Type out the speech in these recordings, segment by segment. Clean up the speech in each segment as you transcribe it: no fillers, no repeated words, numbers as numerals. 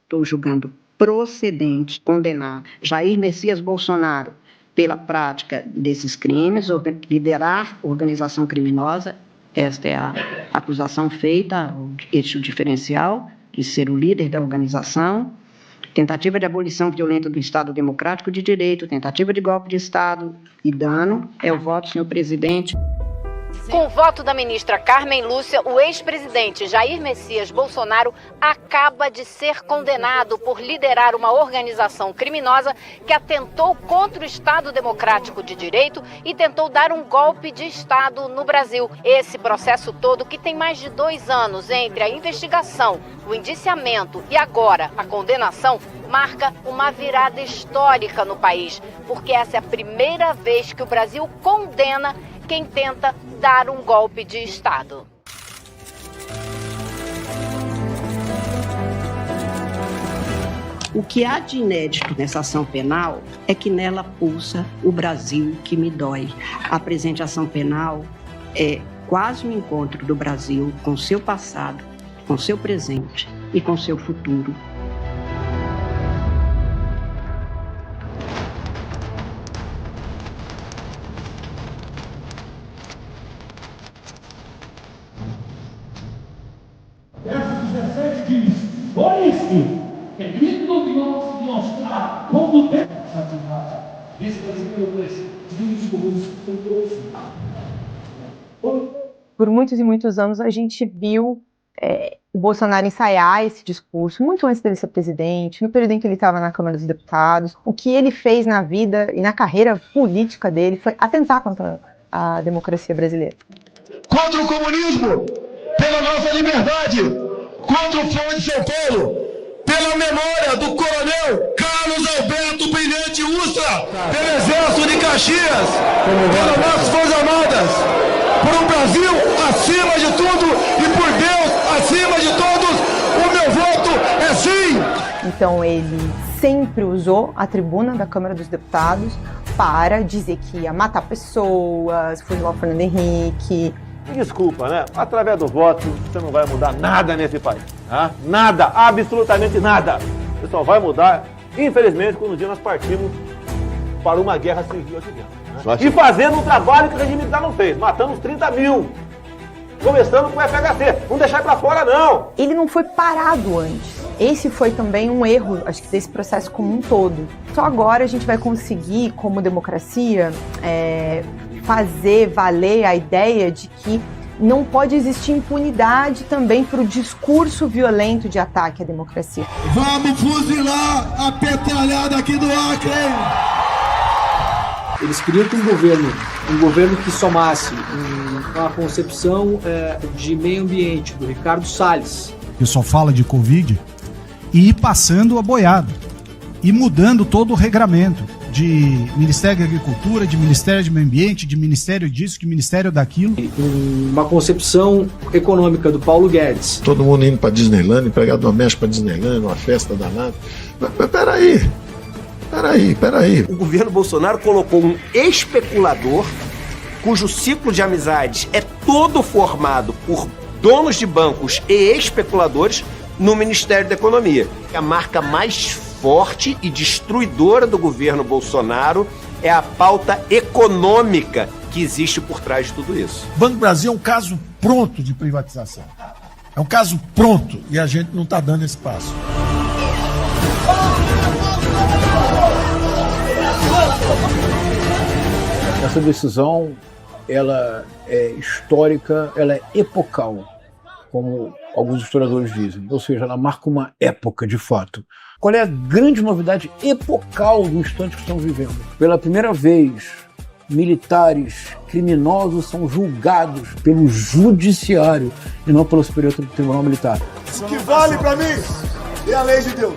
estou julgando procedente condenar Jair Messias Bolsonaro pela prática desses crimes, liderar organização criminosa. Esta é a acusação feita, o eixo diferencial de ser o líder da organização, tentativa de abolição violenta do Estado Democrático de Direito, tentativa de golpe de Estado e dano. É o voto, senhor presidente. Com o voto da ministra Carmen Lúcia, o ex-presidente Jair Messias Bolsonaro acaba de ser condenado por liderar uma organização criminosa que atentou contra o Estado Democrático de Direito e tentou dar um golpe de Estado no Brasil. Esse processo todo, que tem mais de 2 anos entre a investigação, o indiciamento e agora a condenação, marca uma virada histórica no país, porque essa é a primeira vez que o Brasil condena quem tenta dar um golpe de Estado. O que há de inédito nessa ação penal é que nela pulsa o Brasil que me dói. A presente ação penal é quase um encontro do Brasil com seu passado, com seu presente e com seu futuro. É digno de nós mostrar como deve esse Brasil Por muitos e muitos anos a gente viu o Bolsonaro ensaiar esse discurso, muito antes dele ser presidente, no período em que ele estava na Câmara dos Deputados. O que ele fez na vida e na carreira política dele foi atentar contra a democracia brasileira. Contra o comunismo, pela nossa liberdade, contra o Fórum de São Paulo, pela memória do coronel Carlos Alberto Brilhante Ustra, pelo Exército de Caxias, pelas nossas Forças Armadas, por um Brasil acima de tudo e por Deus acima de todos, o meu voto é sim! Então ele sempre usou a tribuna da Câmara dos Deputados para dizer que ia matar pessoas, fuzilar o Fernando Henrique. Desculpa, né? Através do voto, você não vai mudar nada nesse país. Tá? Nada, absolutamente nada. Você só vai mudar, infelizmente, quando um dia nós partimos para uma guerra civil aqui dentro. Né? E fazendo um trabalho que o regime militar não fez, matando uns 30 mil. Começando com o FHC. Não deixar para fora, não. Ele não foi parado antes. Esse foi também um erro, acho que desse processo como um todo. Só agora a gente vai conseguir, como democracia, fazer valer a ideia de que não pode existir impunidade também para o discurso violento de ataque à democracia. Vamos fuzilar a petralhada aqui do Acre! Eles queriam que um governo que somasse uma concepção de meio ambiente do Ricardo Salles. Que só fala de Covid, e ir passando a boiada, e mudando todo o regramento de Ministério da Agricultura, de Ministério do Meio Ambiente, de Ministério disso, de Ministério daquilo. Uma concepção econômica do Paulo Guedes. Todo mundo indo para Disneyland, empregado doméstico para Disneyland, uma festa danada. Mas peraí. O governo Bolsonaro colocou um especulador cujo ciclo de amizades é todo formado por donos de bancos e especuladores no Ministério da Economia. A marca mais forte e destruidora do governo Bolsonaro é a pauta econômica que existe por trás de tudo isso. O Banco do Brasil é um caso pronto de privatização. É um caso pronto e a gente não está dando esse passo. Essa decisão, ela é histórica, ela é epocal, como alguns historiadores dizem. Ou seja, ela marca uma época, de fato. Qual é a grande novidade epocal do instante que estamos vivendo? Pela primeira vez, militares criminosos são julgados pelo judiciário e não pelo Superior Tribunal Militar. O que vale para mim é a lei de Deus.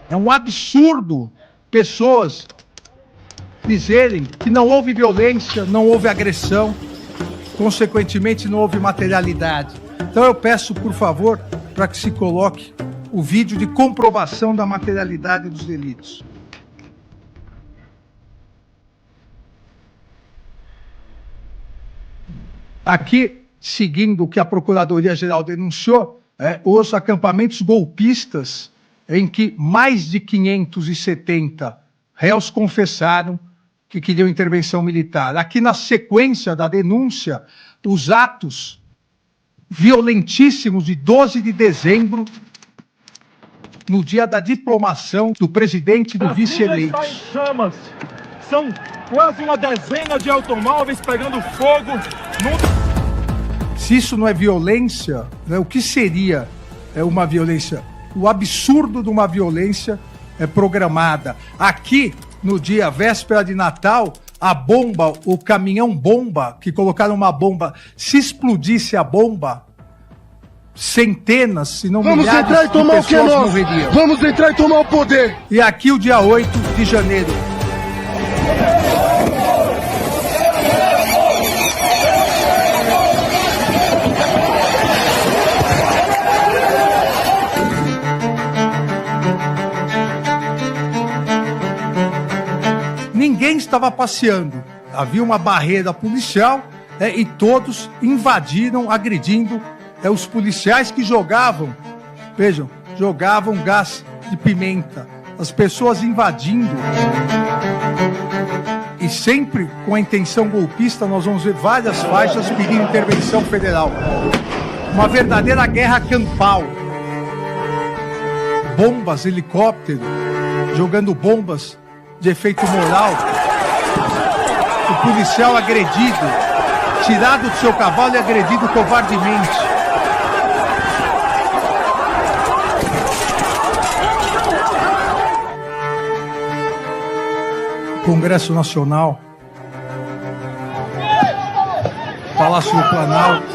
É um absurdo pessoas dizerem que não houve violência, não houve agressão, consequentemente não houve materialidade. Então eu peço, por favor, para que se coloque o vídeo de comprovação da materialidade dos delitos. Aqui, seguindo o que a Procuradoria-Geral denunciou, os acampamentos golpistas, em que mais de 570 réus confessaram que queriam intervenção militar. Aqui, na sequência da denúncia, os atos violentíssimos de 12 de dezembro, no dia da diplomação do presidente e do vice-eleito. Está em chamas. São quase uma dezena de automóveis pegando fogo. Se isso não é violência, né, o que seria uma violência? O absurdo de uma violência programada. Aqui, no dia véspera de Natal, a bomba, o caminhão bomba, que colocaram uma bomba, se explodisse a bomba, centenas, se não milhares de pessoas morreriam. Vamos entrar e tomar o poder. E aqui o dia 8 de janeiro. Ninguém estava passeando. Havia uma barreira policial e todos invadiram, agredindo os policiais que jogavam, vejam, jogavam gás de pimenta. As pessoas invadindo. E sempre com a intenção golpista, nós vamos ver várias faixas pedindo intervenção federal. Uma verdadeira guerra campal. Bombas, helicóptero, jogando bombas de efeito moral. O policial agredido, tirado do seu cavalo e agredido covardemente. Congresso Nacional, Palácio do Planalto,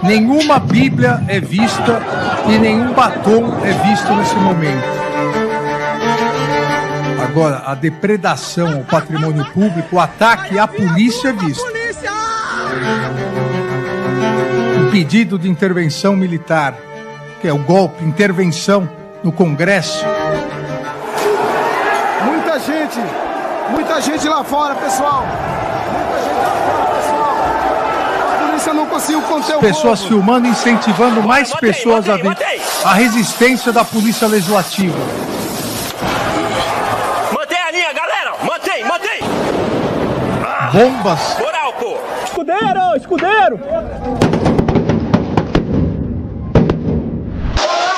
nenhuma Bíblia é vista e nenhum batom é visto nesse momento. Agora, a depredação ao patrimônio público, o ataque à polícia é visto. O pedido de intervenção militar, que é o golpe, intervenção no Congresso. Muita gente lá fora, pessoal. Muita gente lá fora, pessoal. A polícia não conseguiu conter o pessoas povo. Filmando, incentivando mais pessoas a ver a resistência da polícia legislativa. Mantém a linha, galera. Mantém. Bombas. Moral, pô. Escudeiro.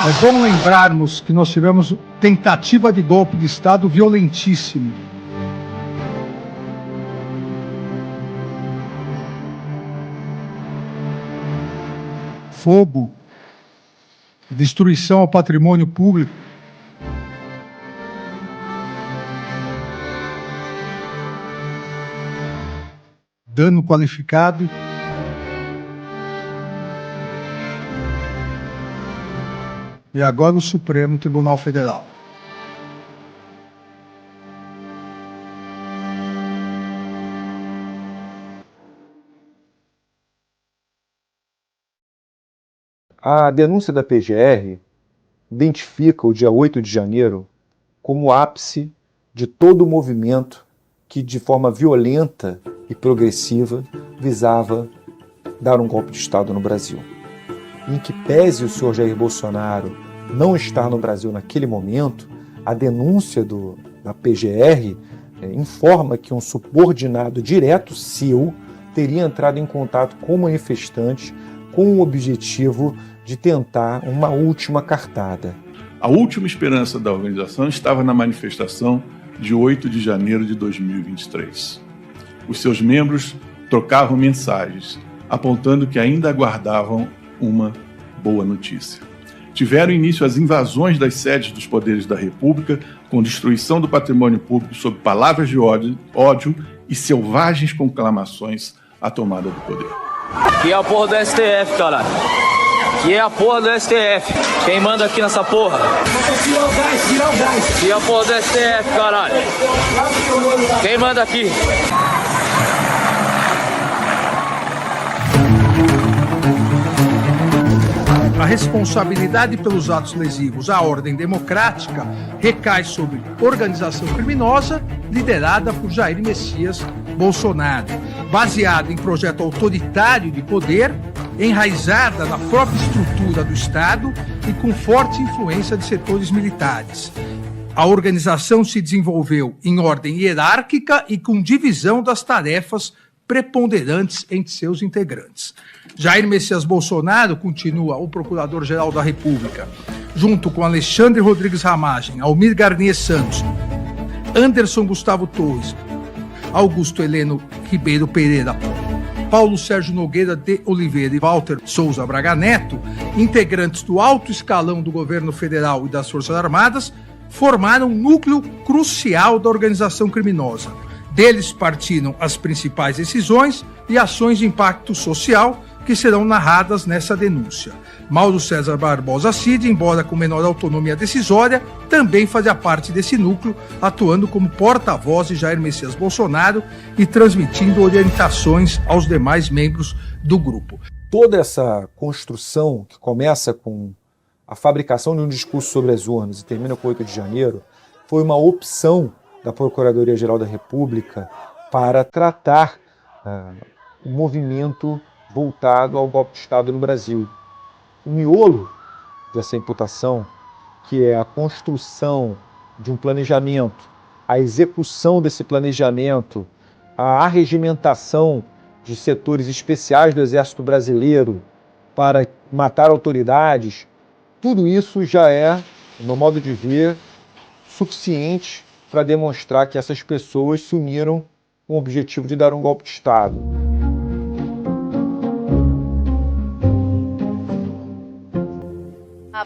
É bom lembrarmos que nós tivemos tentativa de golpe de Estado violentíssimo. Fogo, destruição ao patrimônio público. Dano qualificado. E agora o Supremo Tribunal Federal. A denúncia da PGR identifica o dia 8 de janeiro como o ápice de todo o movimento que, de forma violenta e progressiva, visava dar um golpe de Estado no Brasil. Em que pese o senhor Jair Bolsonaro não estar no Brasil naquele momento, a denúncia da PGR informa que um subordinado direto seu teria entrado em contato com manifestantes com o objetivo de tentar uma última cartada. A última esperança da organização estava na manifestação de 8 de janeiro de 2023. Os seus membros trocavam mensagens, apontando que ainda aguardavam uma boa notícia. Tiveram início as invasões das sedes dos poderes da República, com destruição do patrimônio público sob palavras de ódio e selvagens conclamações à tomada do poder. Que é o porra do STF, caralho. Que é a porra do STF. Quem manda aqui nessa porra? Tira o gás. Que é a porra do STF, caralho. Quem manda aqui? A responsabilidade pelos atos lesivos à ordem democrática recai sobre organização criminosa liderada por Jair Messias Bolsonaro, baseada em projeto autoritário de poder, enraizada na própria estrutura do Estado e com forte influência de setores militares. A organização se desenvolveu em ordem hierárquica e com divisão das tarefas preponderantes entre seus integrantes. Jair Messias Bolsonaro continua o Procurador-Geral da República, junto com Alexandre Rodrigues Ramagem, Almir Garnier Santos, Anderson Gustavo Torres, Augusto Heleno Ribeiro Pereira, Paulo Sérgio Nogueira de Oliveira e Walter Souza Braga Neto, integrantes do alto escalão do governo federal e das Forças Armadas, formaram um núcleo crucial da organização criminosa. Deles partiram as principais decisões e ações de impacto social que serão narradas nessa denúncia. Mauro César Barbosa Cid, embora com menor autonomia decisória, também fazia parte desse núcleo, atuando como porta-voz de Jair Messias Bolsonaro e transmitindo orientações aos demais membros do grupo. Toda essa construção que começa com a fabricação de um discurso sobre as urnas e termina com 8 de janeiro, foi uma opção da Procuradoria-Geral da República para tratar o movimento voltado ao golpe de Estado no Brasil. O miolo dessa imputação, que é a construção de um planejamento, a execução desse planejamento, a arregimentação de setores especiais do Exército Brasileiro para matar autoridades, tudo isso já é, no meu modo de ver, suficiente para demonstrar que essas pessoas se uniram com o objetivo de dar um golpe de Estado.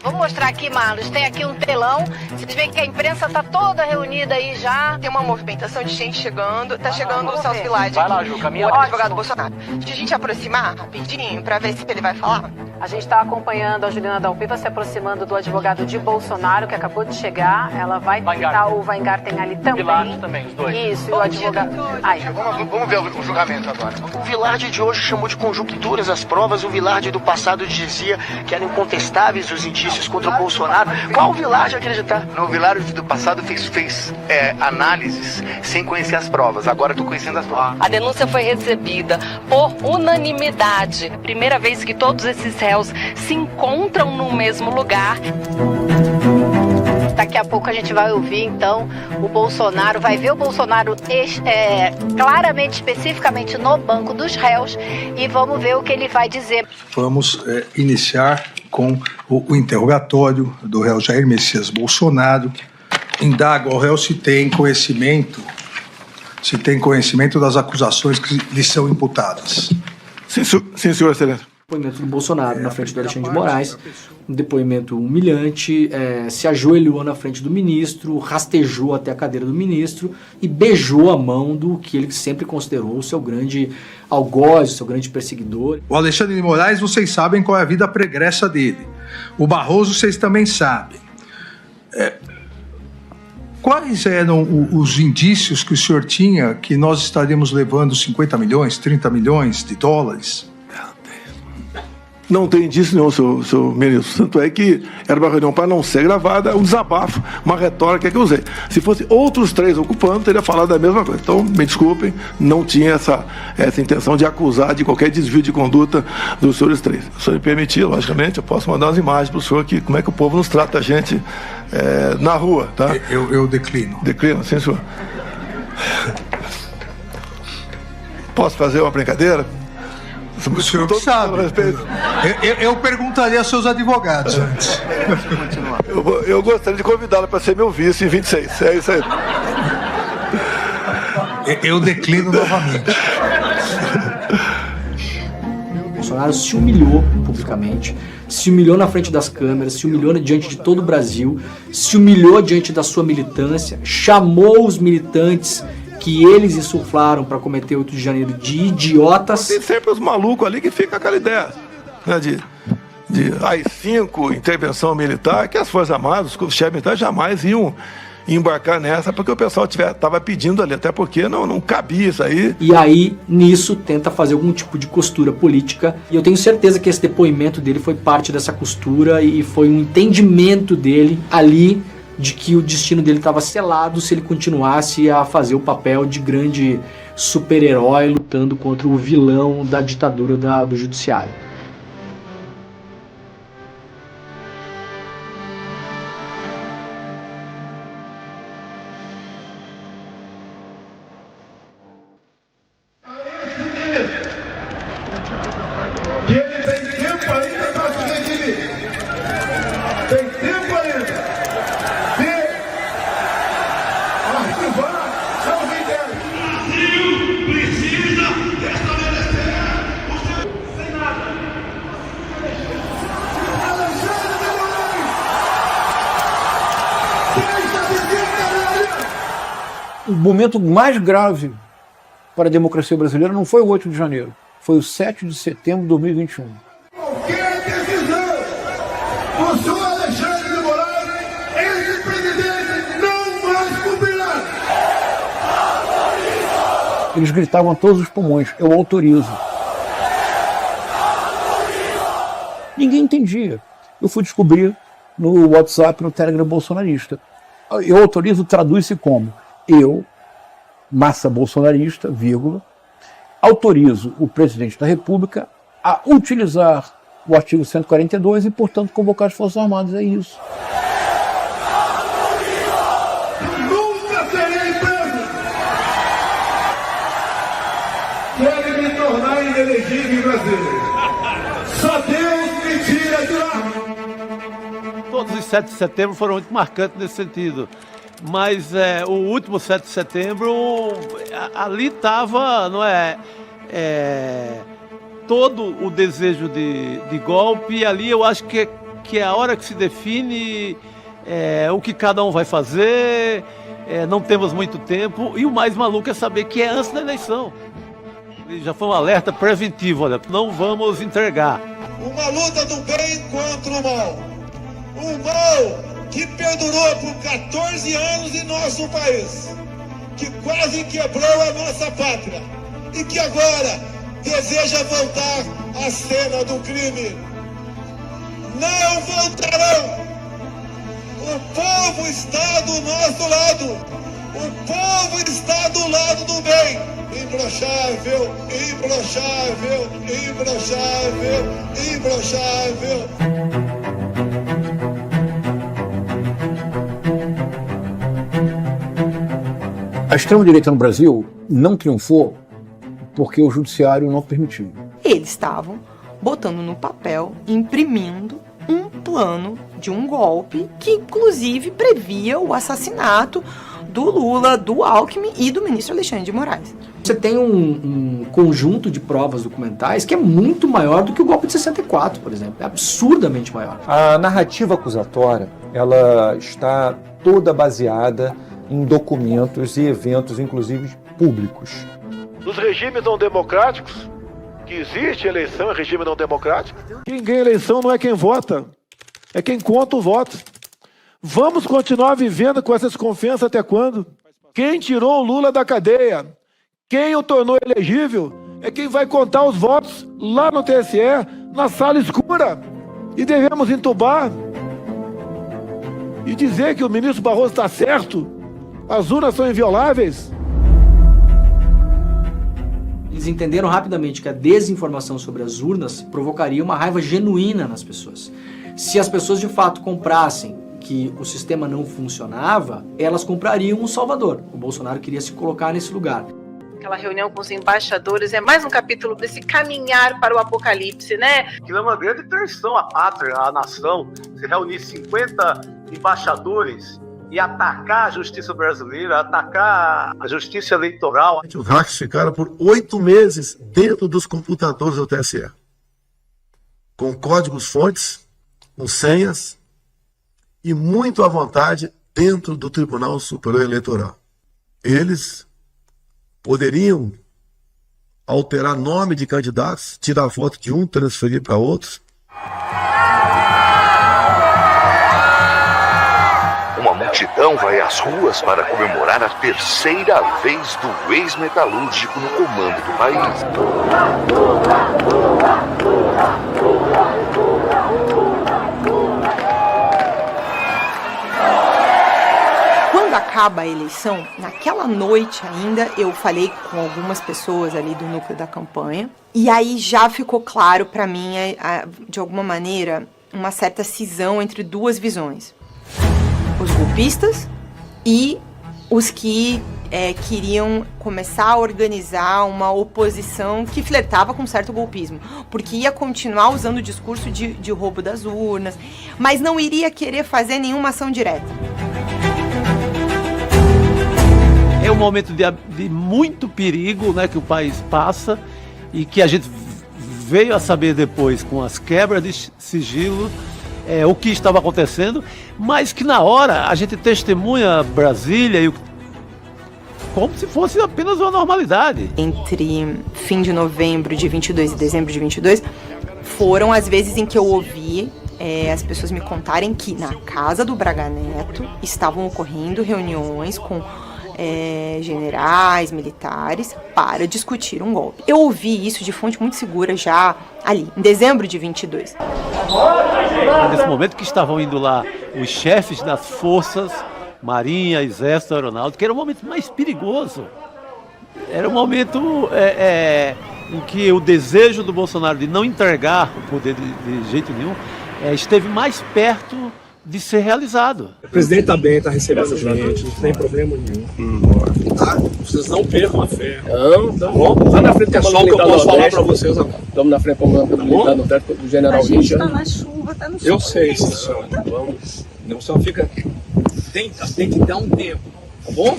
Vamos mostrar aqui, Marlos, tem aqui um telão, vocês veem que a imprensa tá toda reunida aí já. Tem uma movimentação de gente chegando, tá chegando o Celso Vilade. Vai lá, Ju, caminha o lá. advogado Bolsonaro. Deixa a gente aproximar rapidinho pra ver se ele vai falar. A gente está acompanhando a Juliana Dalpiva se aproximando do advogado de Bolsonaro, que acabou de chegar. Ela vai tentar, o Weingarten ali também. Vilade também, os dois. Isso, o advogado. Aí. Vamos ver o julgamento agora. O Vilade de hoje chamou de conjunturas as provas. O Vilade do passado dizia que eram incontestáveis os indícios contra o Bolsonaro. Qual Vilade acreditar? No Vilade do passado fez análises sem conhecer as provas. Agora estou conhecendo as provas. A denúncia foi recebida por unanimidade. Primeira vez que todos esses réus se encontram no mesmo lugar. Daqui a pouco a gente vai ouvir, então, o Bolsonaro, vai ver o Bolsonaro claramente, especificamente no banco dos réus, e vamos ver o que ele vai dizer. Vamos iniciar com o interrogatório do réu Jair Messias Bolsonaro. Indaga ao réu se tem conhecimento das acusações que lhe são imputadas. Sim, senhor excelência. Depoimento do Bolsonaro na frente do Alexandre de Moraes, um depoimento humilhante, se ajoelhou na frente do ministro, rastejou até a cadeira do ministro e beijou a mão do que ele sempre considerou o seu grande algoz, o seu grande perseguidor. O Alexandre de Moraes, vocês sabem qual é a vida pregressa dele. O Barroso, vocês também sabem. Quais eram os indícios que o senhor tinha que nós estaríamos levando 50 milhões, 30 milhões de dólares? Não tem indício nenhum, seu ministro. Tanto é que era uma reunião para não ser gravada, um desabafo, uma retórica que eu usei. Se fosse outros 3 ocupando, teria falado a mesma coisa. Então, me desculpem, não tinha essa intenção de acusar de qualquer desvio de conduta dos senhores 3. Se o senhor me permitir, logicamente, eu posso mandar umas imagens para o senhor aqui, como é que o povo nos trata a gente na rua, tá? Eu declino. Declino, sim, senhor. Posso fazer uma brincadeira? O senhor sabe. Eu perguntaria aos seus advogados antes. Eu gostaria de convidá-lo para ser meu vice em 26. É isso aí. Eu declino novamente. Bolsonaro se humilhou publicamente, se humilhou na frente das câmeras, se humilhou diante de todo o Brasil, se humilhou diante da sua militância, chamou os militantes que eles insuflaram para cometer 8 de janeiro de idiotas. Tem sempre os malucos ali que ficam aquela ideia, né, de AI-5, intervenção militar, que as Forças Armadas, os chefes militares jamais iam embarcar nessa, porque o pessoal estava pedindo ali, até porque não cabia isso aí. E aí, nisso, tenta fazer algum tipo de costura política, e eu tenho certeza que esse depoimento dele foi parte dessa costura e foi um entendimento dele ali de que o destino dele estava selado se ele continuasse a fazer o papel de grande super-herói lutando contra o vilão da ditadura do judiciário. E ele tem tempo ainda para se redimir. Tem tempo ainda de arquivar seus inquéritos. O Brasil precisa restabelecer o seu Senado. Alexandre de Moraes! Deixa de ser canalha! O momento mais grave para a democracia brasileira não foi o 8 de janeiro, foi o 7 de setembro de 2021. Qualquer decisão do senhor Alexandre de Moraes, esse presidente não mais cumprirá. Eles gritavam a todos os pulmões: eu autorizo. Ninguém entendia. Eu fui descobrir no WhatsApp, no Telegram bolsonarista. Eu autorizo traduz-se como: eu, massa bolsonarista, vírgula, autorizo o presidente da República a utilizar o artigo 142 e, portanto, convocar as Forças Armadas. É isso. Nunca serei preso. Querem me tornar inelegível em Brasília. Só Deus me tira de lá. Todos os 7 de setembro foram muito marcantes nesse sentido. Mas o último 7 de setembro, ali estava, não é, todo o desejo de golpe, e ali eu acho que é a hora que se define o que cada um vai fazer, não temos muito tempo, e o mais maluco é saber que é antes da eleição. E já foi um alerta preventivo, olha, não vamos entregar. Uma luta do bem contra o mal. O mal que perdurou por 14 anos em nosso país, que quase quebrou a nossa pátria e que agora deseja voltar à cena do crime. Não voltarão! O povo está do nosso lado! O povo está do lado do bem! Imbrochável, imbrochável, imbrochável, imbrochável! A extrema-direita no Brasil não triunfou porque o judiciário não permitiu. Eles estavam botando no papel, imprimindo um plano de um golpe que, inclusive, previa o assassinato do Lula, do Alckmin e do ministro Alexandre de Moraes. Você tem um conjunto de provas documentais que é muito maior do que o golpe de 64, por exemplo. É absurdamente maior. A narrativa acusatória, ela está toda baseada em documentos e eventos, inclusive públicos. Nos regimes não democráticos, que existe eleição, é regime não democrático, quem ganha eleição não é quem vota, é quem conta o voto. Vamos continuar vivendo com essa desconfiança até quando? Quem tirou o Lula da cadeia, quem o tornou elegível, é quem vai contar os votos lá no TSE, na sala escura. E devemos entubar e dizer que o ministro Barroso está certo, as urnas são invioláveis. Eles entenderam rapidamente que a desinformação sobre as urnas provocaria uma raiva genuína nas pessoas. Se as pessoas de fato comprassem que o sistema não funcionava, elas comprariam um salvador. O Bolsonaro queria se colocar nesse lugar. Aquela reunião com os embaixadores é mais um capítulo desse caminhar para o apocalipse, né? Aquilo é uma grande traição à pátria, à nação. Se reunir 50 embaixadores e atacar a justiça brasileira, atacar a justiça eleitoral. Os hackers ficaram por 8 meses dentro dos computadores do TSE, com códigos-fontes, com senhas e muito à vontade dentro do Tribunal Superior Eleitoral. Eles poderiam alterar nome de candidatos, tirar a foto de um, transferir para outros. multidão vai às ruas para comemorar a terceira vez do ex-metalúrgico no comando do país. Quando acaba a eleição, naquela noite ainda, eu falei com algumas pessoas ali do núcleo da campanha, e aí já ficou claro para mim, de alguma maneira, uma certa cisão entre duas visões. Os golpistas e os que queriam começar a organizar uma oposição que flertava com certo golpismo, porque ia continuar usando o discurso de roubo das urnas, mas não iria querer fazer nenhuma ação direta. É um momento de muito perigo, né, que o país passa e que a gente veio a saber depois com as quebras de sigilo o que estava acontecendo, mas que na hora a gente testemunha Brasília como se fosse apenas uma normalidade. Entre fim de novembro de 22 e dezembro de 22, foram as vezes em que eu ouvi as pessoas me contarem que na casa do Braga Neto estavam ocorrendo reuniões com generais, militares, para discutir um golpe. Eu ouvi isso de fonte muito segura já ali, em dezembro de 22. Nesse momento que estavam indo lá os chefes das forças, Marinha, Exército, Aeronáutica, era o momento mais perigoso. Era um momento em que o desejo do Bolsonaro de não entregar o poder de jeito nenhum esteve mais perto de ser realizado. O presidente está bem, está recebendo gente, não tem problema nenhum. Tá? Vocês não percam a fé. Não, lá na frente, só o que eu posso falar para vocês agora. Estamos na frente do general Richard. A gente está na chuva, está no sol. Eu sei, senhor. Não só fica... Tem que dar um tempo, tá bom?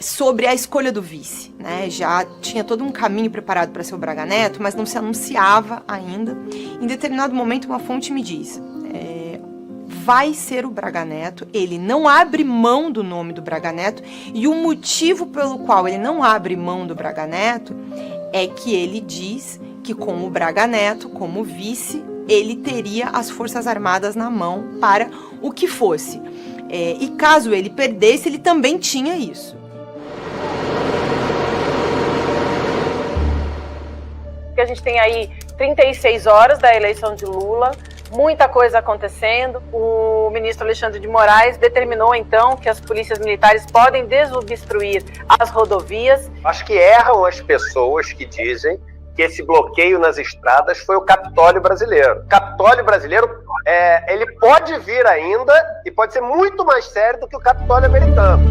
Sobre a escolha do vice, né? Já tinha todo um caminho preparado para ser o Braga Neto, mas não se anunciava ainda. Em determinado momento, uma fonte me diz... vai ser o Braga Neto, ele não abre mão do nome do Braga Neto, e o motivo pelo qual ele não abre mão do Braga Neto é que ele diz que com o Braga Neto como vice, ele teria as Forças Armadas na mão para o que fosse. E caso ele perdesse, ele também tinha isso. A gente tem aí 36 horas da eleição de Lula, muita coisa acontecendo. O ministro Alexandre de Moraes determinou, então, que as polícias militares podem desobstruir as rodovias. Acho que erram as pessoas que dizem que esse bloqueio nas estradas foi o Capitólio brasileiro. O Capitólio brasileiro, ele pode vir ainda e pode ser muito mais sério do que o Capitólio americano.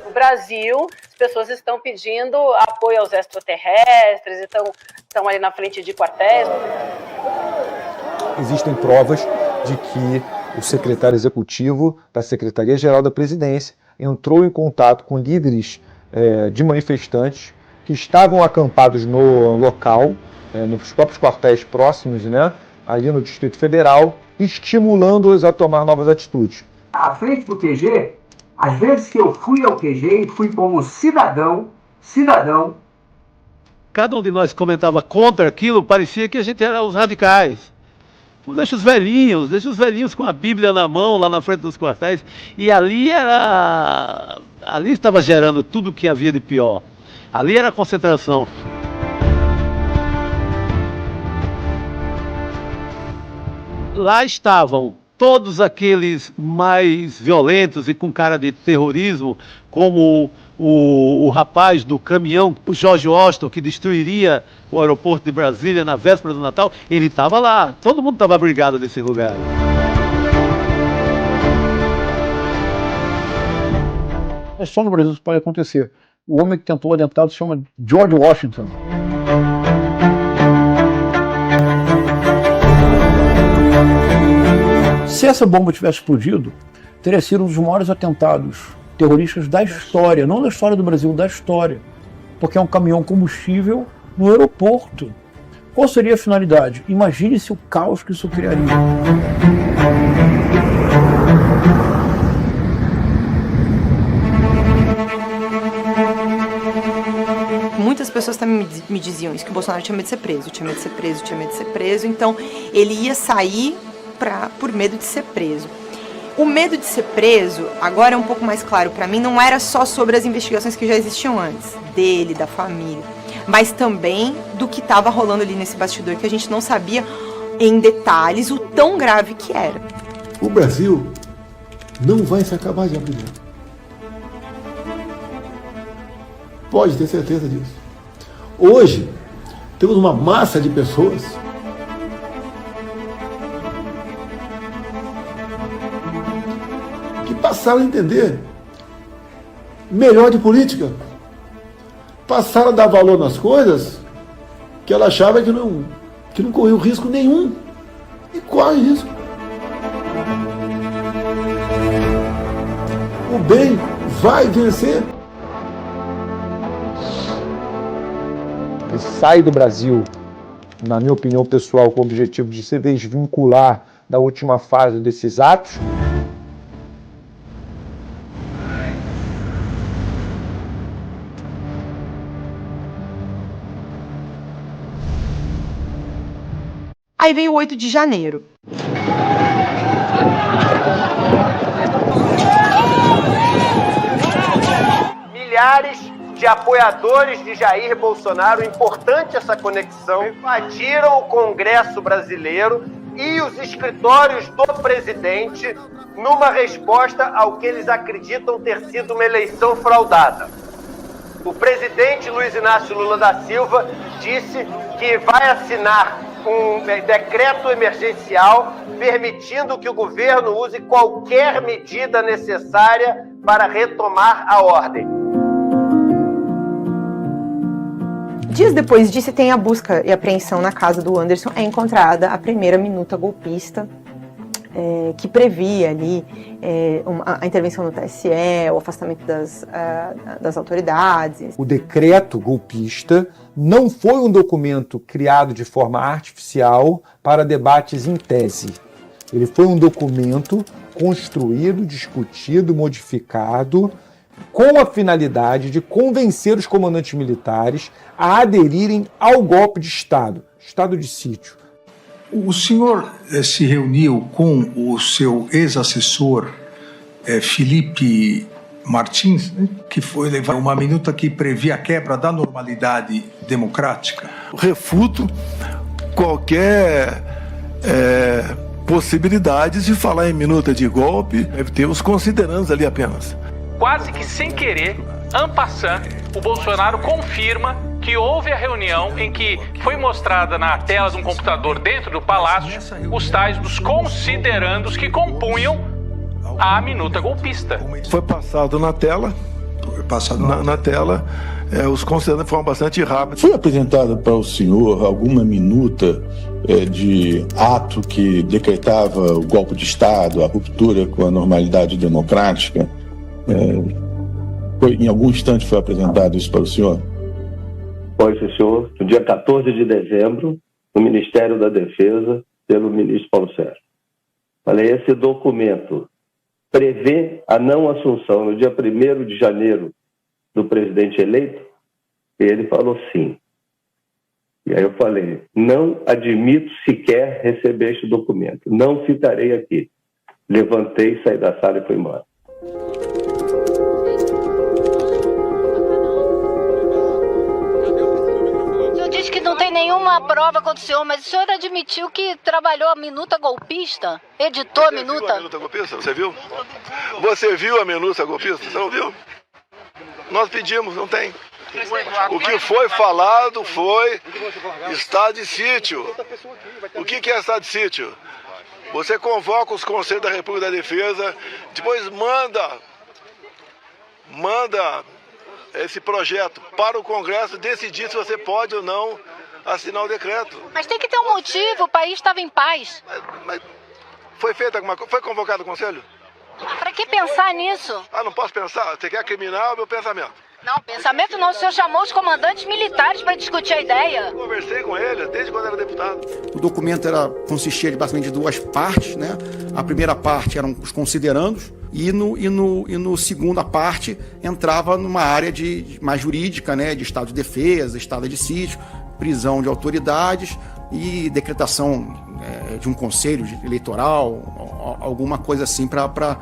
No Brasil, as pessoas estão pedindo apoio aos extraterrestres, estão ali na frente de quartéis. Existem provas de que o secretário executivo da Secretaria-Geral da Presidência entrou em contato com líderes de manifestantes que estavam acampados no local, nos próprios quartéis próximos, né, ali no Distrito Federal, estimulando-os a tomar novas atitudes. À frente do QG, às vezes que eu fui ao QG e fui como cidadão, cada um de nós comentava contra aquilo, parecia que a gente era os radicais. Deixa os velhinhos com a Bíblia na mão, lá na frente dos quartéis. E ali estava gerando tudo o que havia de pior. Ali era a concentração. Lá estavam todos aqueles mais violentos e com cara de terrorismo, como o rapaz do caminhão, o George Washington, que destruiria o aeroporto de Brasília na véspera do Natal. Ele estava lá, todo mundo estava abrigado nesse lugar. Mas só no Brasil isso pode acontecer. O homem que tentou o atentado se chama George Washington. Se essa bomba tivesse explodido, teria sido um dos maiores atentados terroristas da história, não da história do Brasil, da história. Porque é um caminhão combustível no aeroporto. Qual seria a finalidade? Imagine-se o caos que isso criaria. Muitas as pessoas também me diziam isso, que o Bolsonaro tinha medo de ser preso, tinha medo de ser preso, tinha medo de ser preso. Então, ele ia sair por medo de ser preso. O medo de ser preso, agora é um pouco mais claro para mim, não era só sobre as investigações que já existiam antes, dele, da família, mas também do que estava rolando ali nesse bastidor, que a gente não sabia em detalhes o tão grave que era. O Brasil não vai se acabar de abrir. Pode ter certeza disso. Hoje, temos uma massa de pessoas que passaram a entender melhor de política. Passaram a dar valor nas coisas que ela achava que não corria risco nenhum. E corre risco. O bem vai vencer. Ele sai do Brasil, na minha opinião pessoal, com o objetivo de se desvincular da última fase desses atos. Aí veio o 8 de janeiro. Milhares de apoiadores de Jair Bolsonaro, importante essa conexão, invadiram o Congresso brasileiro e os escritórios do presidente numa resposta ao que eles acreditam ter sido uma eleição fraudada. O presidente Luiz Inácio Lula da Silva disse que vai assinar um decreto emergencial permitindo que o governo use qualquer medida necessária para retomar a ordem. Dias depois disso, tem a busca e apreensão na casa do Anderson. É encontrada a primeira minuta golpista que previa ali a intervenção no TSE, o afastamento das autoridades. O decreto golpista não foi um documento criado de forma artificial para debates em tese. Ele foi um documento construído, discutido, modificado, com a finalidade de convencer os comandantes militares a aderirem ao golpe de Estado, estado de sítio. O senhor se reuniu com o seu ex-assessor Felipe Martins, que foi levar uma minuta que previa a quebra da normalidade democrática? Refuto qualquer possibilidade de falar em minuta de golpe. Temos considerandos ali apenas. Quase que sem querer, en passant, o Bolsonaro confirma que houve a reunião em que foi mostrada na tela de um computador dentro do palácio os tais dos considerandos que compunham a minuta golpista. Foi passado na tela, na tela, os considerandos foram bastante rápidos. Foi apresentada para o senhor alguma minuta de ato que decretava o golpe de Estado, a ruptura com a normalidade democrática? Em algum instante foi apresentado isso para o senhor? Foi, senhor, no dia 14 de dezembro, no Ministério da Defesa, pelo ministro Paulo Sérgio. Falei, esse documento prevê a não assunção no dia 1º de janeiro do presidente eleito? E ele falou sim. E aí eu falei, não admito sequer receber este documento, não ficarei aqui. Levantei, saí da sala e fui embora. Nenhuma prova contra o senhor, mas o senhor admitiu que trabalhou a minuta golpista? Editou a minuta? Viu a minuta golpista? Você viu? Você viu a minuta golpista? Você não viu? Nós pedimos, não tem. O que foi falado foi estado de sítio. O que é estado de sítio? Você convoca os Conselhos da República da Defesa, depois manda esse projeto para o Congresso decidir se você pode ou não assinar o decreto. Mas tem que ter um motivo, o país estava em paz. Mas foi feita alguma coisa? Foi convocado o Conselho? Para que pensar nisso? Não posso pensar? Você quer criminar o meu pensamento? Não, pensamento não. O senhor chamou os comandantes militares para discutir a ideia. Eu conversei com eles desde quando era deputado. O documento consistia de basicamente duas partes, né? A primeira parte eram os considerandos, e no segunda parte entrava numa área mais jurídica, né, de estado de defesa, estado de sítio, prisão de autoridades e decretação de um conselho eleitoral, alguma coisa assim para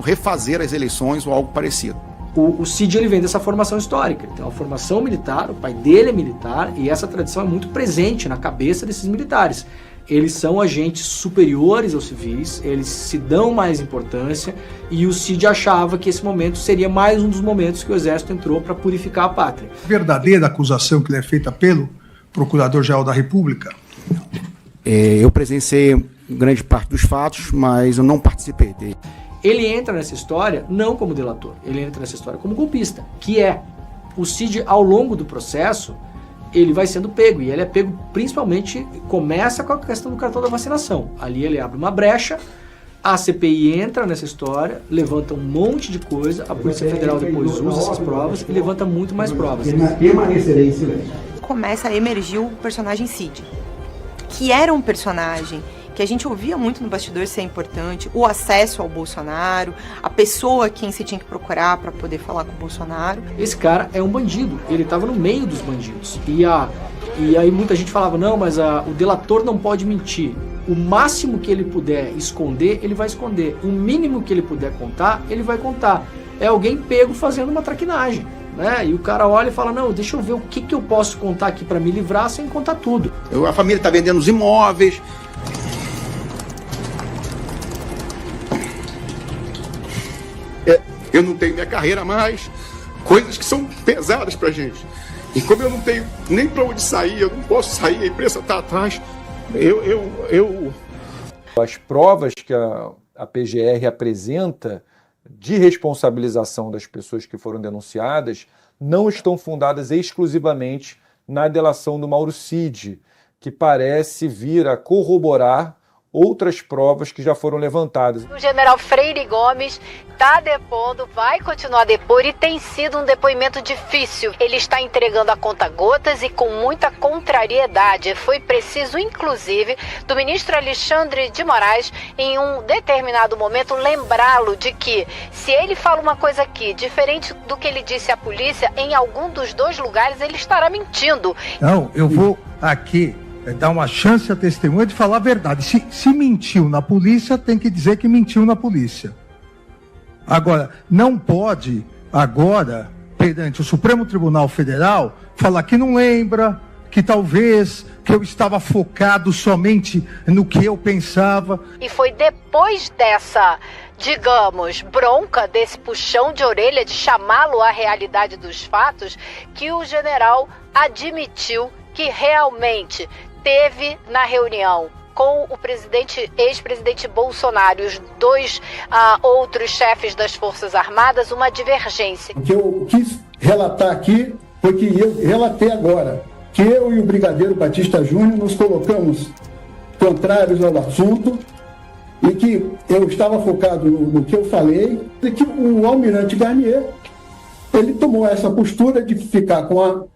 refazer as eleições ou algo parecido. O Cid ele vem dessa formação histórica, ele tem uma formação militar, o pai dele é militar e essa tradição é muito presente na cabeça desses militares. Eles são agentes superiores aos civis, eles se dão mais importância e o Cid achava que esse momento seria mais um dos momentos que o Exército entrou para purificar a pátria. Verdadeira acusação que lhe é feita pelo Procurador-Geral da República? Eu presenciei grande parte dos fatos, mas eu não participei dele. Ele entra nessa história não como delator, ele entra nessa história como golpista, que é o Cid ao longo do processo, ele vai sendo pego, e ele é pego principalmente, começa com a questão do cartão da vacinação. Ali ele abre uma brecha, a CPI entra nessa história, levanta um monte de coisa, a Polícia Federal depois usa essas provas e levanta muito mais provas. Permanecerei em silêncio. Começa a emergir o personagem Cid, que era um personagem que a gente ouvia muito no bastidor ser importante, o acesso ao Bolsonaro, a pessoa a quem você tinha que procurar para poder falar com o Bolsonaro. Esse cara é um bandido, ele estava no meio dos bandidos. E aí muita gente falava, não, mas o delator não pode mentir. O máximo que ele puder esconder, ele vai esconder. O mínimo que ele puder contar, ele vai contar. É alguém pego fazendo uma traquinagem. Né? E o cara olha e fala, não, deixa eu ver o que eu posso contar aqui para me livrar sem contar tudo. A família está vendendo os imóveis. Eu não tenho minha carreira mais, coisas que são pesadas pra gente. E como eu não tenho nem pra onde sair, eu não posso sair, a imprensa tá atrás, As provas que a PGR apresenta de responsabilização das pessoas que foram denunciadas não estão fundadas exclusivamente na delação do Mauro Cid, que parece vir a corroborar outras provas que já foram levantadas. O general Freire Gomes está depondo, vai continuar a depor e tem sido um depoimento difícil. Ele está entregando a conta-gotas e com muita contrariedade. Foi preciso, inclusive, do ministro Alexandre de Moraes, em um determinado momento, lembrá-lo de que, se ele fala uma coisa aqui, diferente do que ele disse à polícia, em algum dos dois lugares ele estará mentindo. Não, eu vou aqui dar uma chance à testemunha de falar a verdade. Se mentiu na polícia, tem que dizer que mentiu na polícia. Agora, não pode, agora, perante o Supremo Tribunal Federal, falar que não lembra, que talvez, que eu estava focado somente no que eu pensava. E foi depois dessa, digamos, bronca, desse puxão de orelha, de chamá-lo à realidade dos fatos, que o general admitiu que realmente teve na reunião com o ex-presidente Bolsonaro e os dois outros chefes das Forças Armadas uma divergência. O que eu quis relatar aqui foi que eu relatei agora, que eu e o brigadeiro Batista Júnior nos colocamos contrários ao assunto e que eu estava focado no que eu falei e que o almirante Garnier, ele tomou essa postura de ficar com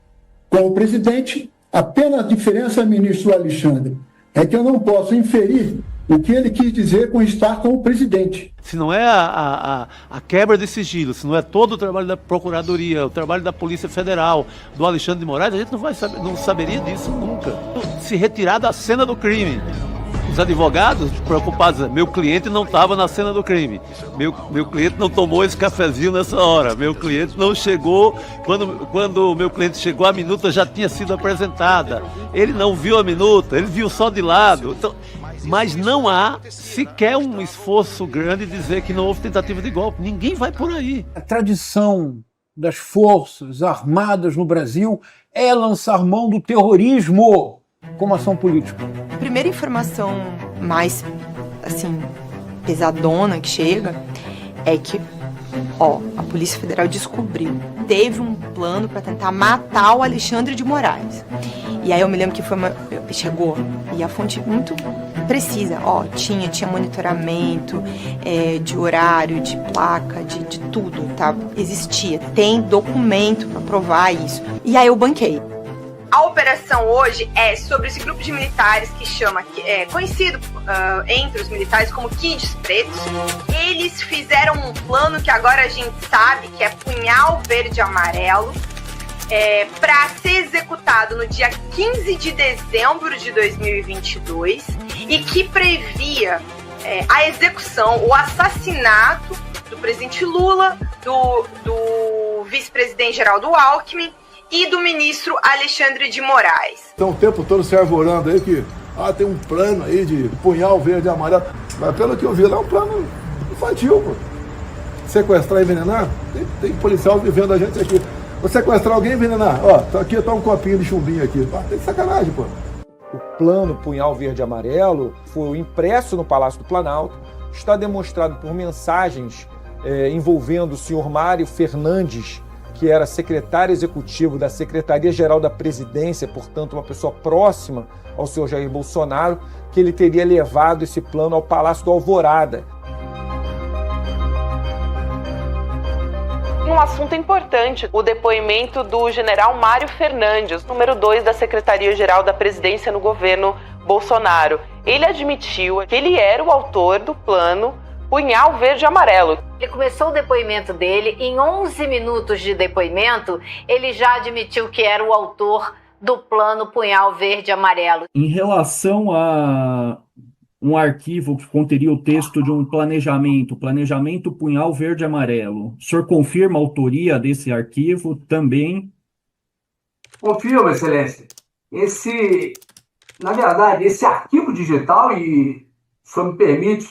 o presidente. Apenas a diferença, ministro Alexandre, é que eu não posso inferir o que ele quis dizer com estar com o presidente. Se não é a quebra de sigilo, se não é todo o trabalho da Procuradoria, o trabalho da Polícia Federal, do Alexandre de Moraes, a gente não saberia disso nunca. Se retirar da cena do crime. Os advogados preocupados, meu cliente não estava na cena do crime, meu cliente não tomou esse cafezinho nessa hora, meu cliente não chegou, quando o meu cliente chegou a minuta já tinha sido apresentada, ele não viu a minuta, ele viu só de lado, então, mas não há sequer um esforço grande de dizer que não houve tentativa de golpe, ninguém vai por aí. A tradição das forças armadas no Brasil é lançar mão do terrorismo como ação política. A primeira informação mais, assim, pesadona que chega é que, a Polícia Federal descobriu, teve um plano para tentar matar o Alexandre de Moraes. E aí eu me lembro que chegou, e a fonte muito precisa, tinha monitoramento de horário, de placa, de tudo, tá? Existia, tem documento para provar isso. E aí eu banquei. A operação hoje é sobre esse grupo de militares que é conhecido entre os militares como Kids Pretos. Eles fizeram um plano que agora a gente sabe que é Punhal Verde e Amarelo, para ser executado no dia 15 de dezembro de 2022 e que previa a execução, o assassinato do presidente Lula, do vice-presidente Geraldo Alckmin e do ministro Alexandre de Moraes. Então o tempo todo se arvorando aí que tem um plano aí de punhal verde e amarelo. Mas pelo que eu vi lá é um plano infantil, pô. Sequestrar e envenenar? Tem policial vivendo a gente aqui. Vou sequestrar alguém e envenenar. Aqui tá um copinho de chumbinho aqui. Tem sacanagem, pô. O plano Punhal Verde e Amarelo foi impresso no Palácio do Planalto, está demonstrado por mensagens envolvendo o senhor Mário Fernandes, que era secretário executivo da Secretaria-Geral da Presidência, portanto uma pessoa próxima ao senhor Jair Bolsonaro, que ele teria levado esse plano ao Palácio do Alvorada. Um assunto importante, o depoimento do general Mário Fernandes, número 2 da Secretaria-Geral da Presidência no governo Bolsonaro. Ele admitiu que ele era o autor do plano Punhal Verde e Amarelo. Ele começou o depoimento dele, em 11 minutos de depoimento, ele já admitiu que era o autor do plano Punhal Verde e Amarelo. Em relação a um arquivo que conteria o texto de um planejamento Punhal Verde e Amarelo, o senhor confirma a autoria desse arquivo também? Confirmo, Excelência. Na verdade, esse arquivo digital, e o senhor me permite,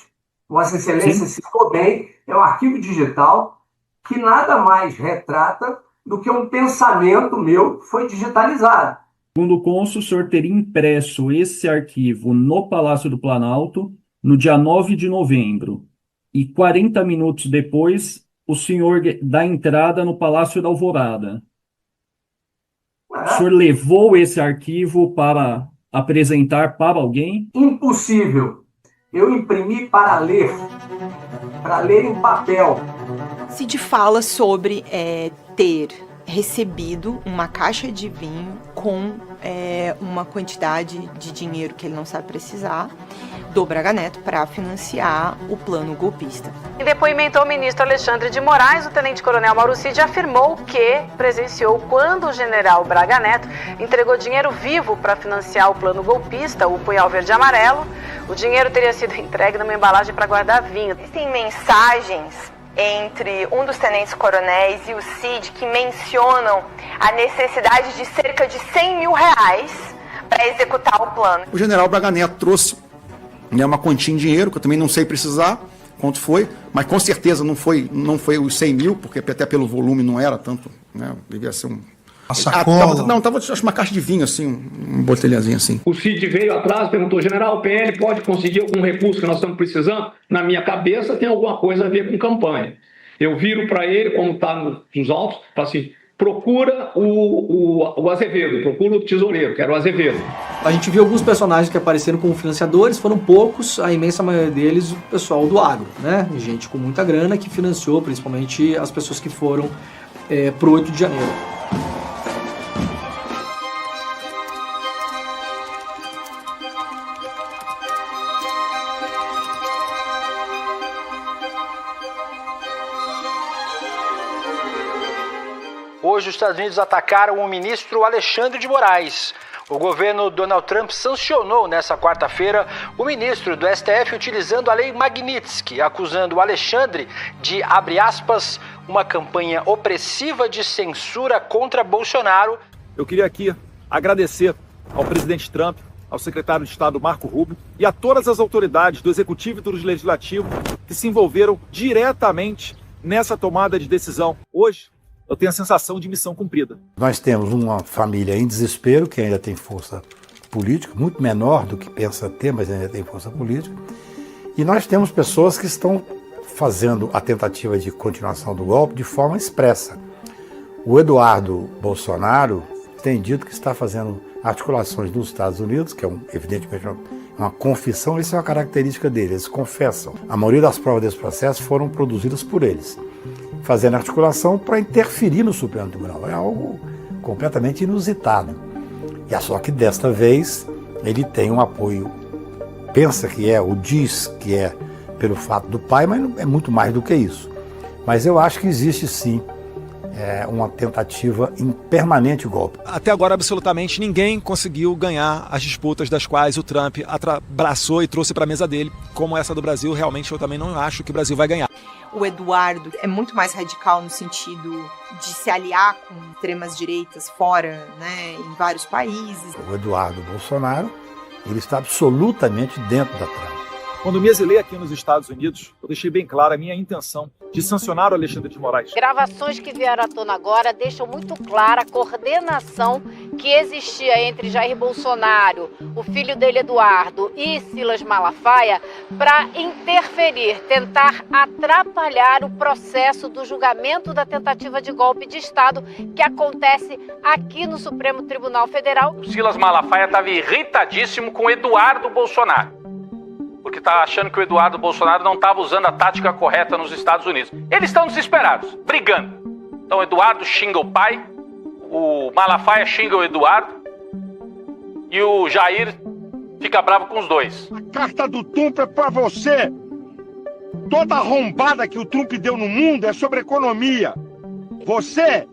Vossa Excelência citou bem, é um arquivo digital que nada mais retrata do que um pensamento meu que foi digitalizado. Segundo o cônsul, o senhor teria impresso esse arquivo no Palácio do Planalto no dia 9 de novembro. E 40 minutos depois, o senhor dá entrada no Palácio da Alvorada. O senhor levou esse arquivo para apresentar para alguém? Impossível. Eu imprimi para ler em papel. Cid fala sobre ter recebido uma caixa de vinho com uma quantidade de dinheiro que ele não sabe precisar do Braga Neto para financiar o plano golpista. Em depoimento ao ministro Alexandre de Moraes, o tenente-coronel Mauro Cid afirmou que presenciou quando o general Braga Neto entregou dinheiro vivo para financiar o plano golpista, o Punhal Verde e Amarelo. O dinheiro teria sido entregue numa embalagem para guardar vinho. Existem mensagens entre um dos tenentes-coronéis e o Cid que mencionam a necessidade de cerca de R$100 mil para executar o plano. O general Braga Neto trouxe uma quantia em dinheiro, que eu também não sei precisar quanto foi, mas com certeza não foi os 100 mil, porque até pelo volume não era tanto, né? Devia ser uma sacola. Tava acho uma caixa de vinho, assim, um botelhazinho assim. O Cid veio atrás, perguntou, general, o PL pode conseguir algum recurso que nós estamos precisando? Na minha cabeça tem alguma coisa a ver com campanha. Eu viro para ele, como está nos autos, falo assim, procura o Azevedo, procura o tesoureiro, que era o Azevedo. A gente viu alguns personagens que apareceram como financiadores, foram poucos, a imensa maioria deles o pessoal do agro, né? Gente com muita grana que financiou principalmente as pessoas que foram pro 8 de janeiro. Hoje, os Estados Unidos atacaram o ministro Alexandre de Moraes. O governo Donald Trump sancionou nesta quarta-feira o ministro do STF utilizando a lei Magnitsky, acusando o Alexandre de, abre aspas, uma campanha opressiva de censura contra Bolsonaro. Eu queria aqui agradecer ao presidente Trump, ao secretário de Estado Marco Rubio e a todas as autoridades do Executivo e do Legislativo que se envolveram diretamente nessa tomada de decisão. Hoje, eu tenho a sensação de missão cumprida. Nós temos uma família em desespero, que ainda tem força política, muito menor do que pensa ter, mas ainda tem força política. E nós temos pessoas que estão fazendo a tentativa de continuação do golpe de forma expressa. O Eduardo Bolsonaro tem dito que está fazendo articulações nos Estados Unidos, que é evidentemente uma confissão, isso é uma característica deles, eles confessam. A maioria das provas desse processo foram produzidas por eles, fazendo articulação para interferir no Supremo Tribunal. É algo completamente inusitado. E só que desta vez ele tem um apoio, pensa que é, ou diz que é pelo fato do pai, mas é muito mais do que isso. Mas eu acho que existe sim uma tentativa em permanente golpe. Até agora, absolutamente ninguém conseguiu ganhar as disputas das quais o Trump abraçou e trouxe para a mesa dele, como essa do Brasil. Realmente eu também não acho que o Brasil vai ganhar. O Eduardo é muito mais radical no sentido de se aliar com extremas direitas fora, né, em vários países. O Eduardo Bolsonaro, ele está absolutamente dentro da trama. Quando me exilei aqui nos Estados Unidos, eu deixei bem clara a minha intenção de sancionar o Alexandre de Moraes. Gravações que vieram à tona agora deixam muito clara a coordenação que existia entre Jair Bolsonaro, o filho dele Eduardo e Silas Malafaia para interferir, tentar atrapalhar o processo do julgamento da tentativa de golpe de Estado que acontece aqui no Supremo Tribunal Federal. O Silas Malafaia estava irritadíssimo com Eduardo Bolsonaro, porque está achando que o Eduardo Bolsonaro não estava usando a tática correta nos Estados Unidos. Eles estão desesperados, brigando. Então o Eduardo xinga o pai, o Malafaia xinga o Eduardo e o Jair fica bravo com os dois. A carta do Trump é para você. Toda arrombada que o Trump deu no mundo é sobre economia. Você,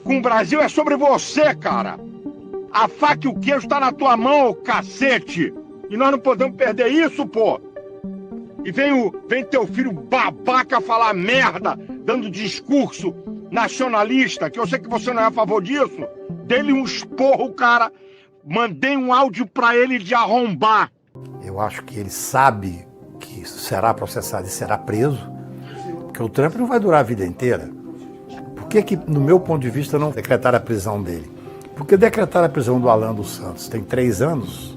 com o Brasil, é sobre você, cara. A faca e o queijo tá na tua mão, ô cacete. E nós não podemos perder isso, pô. E vem teu filho babaca falar merda, dando discurso nacionalista, que eu sei que você não é a favor disso. Dê-lhe um esporro, cara. Mandei um áudio pra ele de arrombar. Eu acho que ele sabe que será processado e será preso, porque o Trump não vai durar a vida inteira. Por que, no meu ponto de vista, não decretaram a prisão dele? Porque decretaram a prisão do Alan dos Santos tem 3 anos...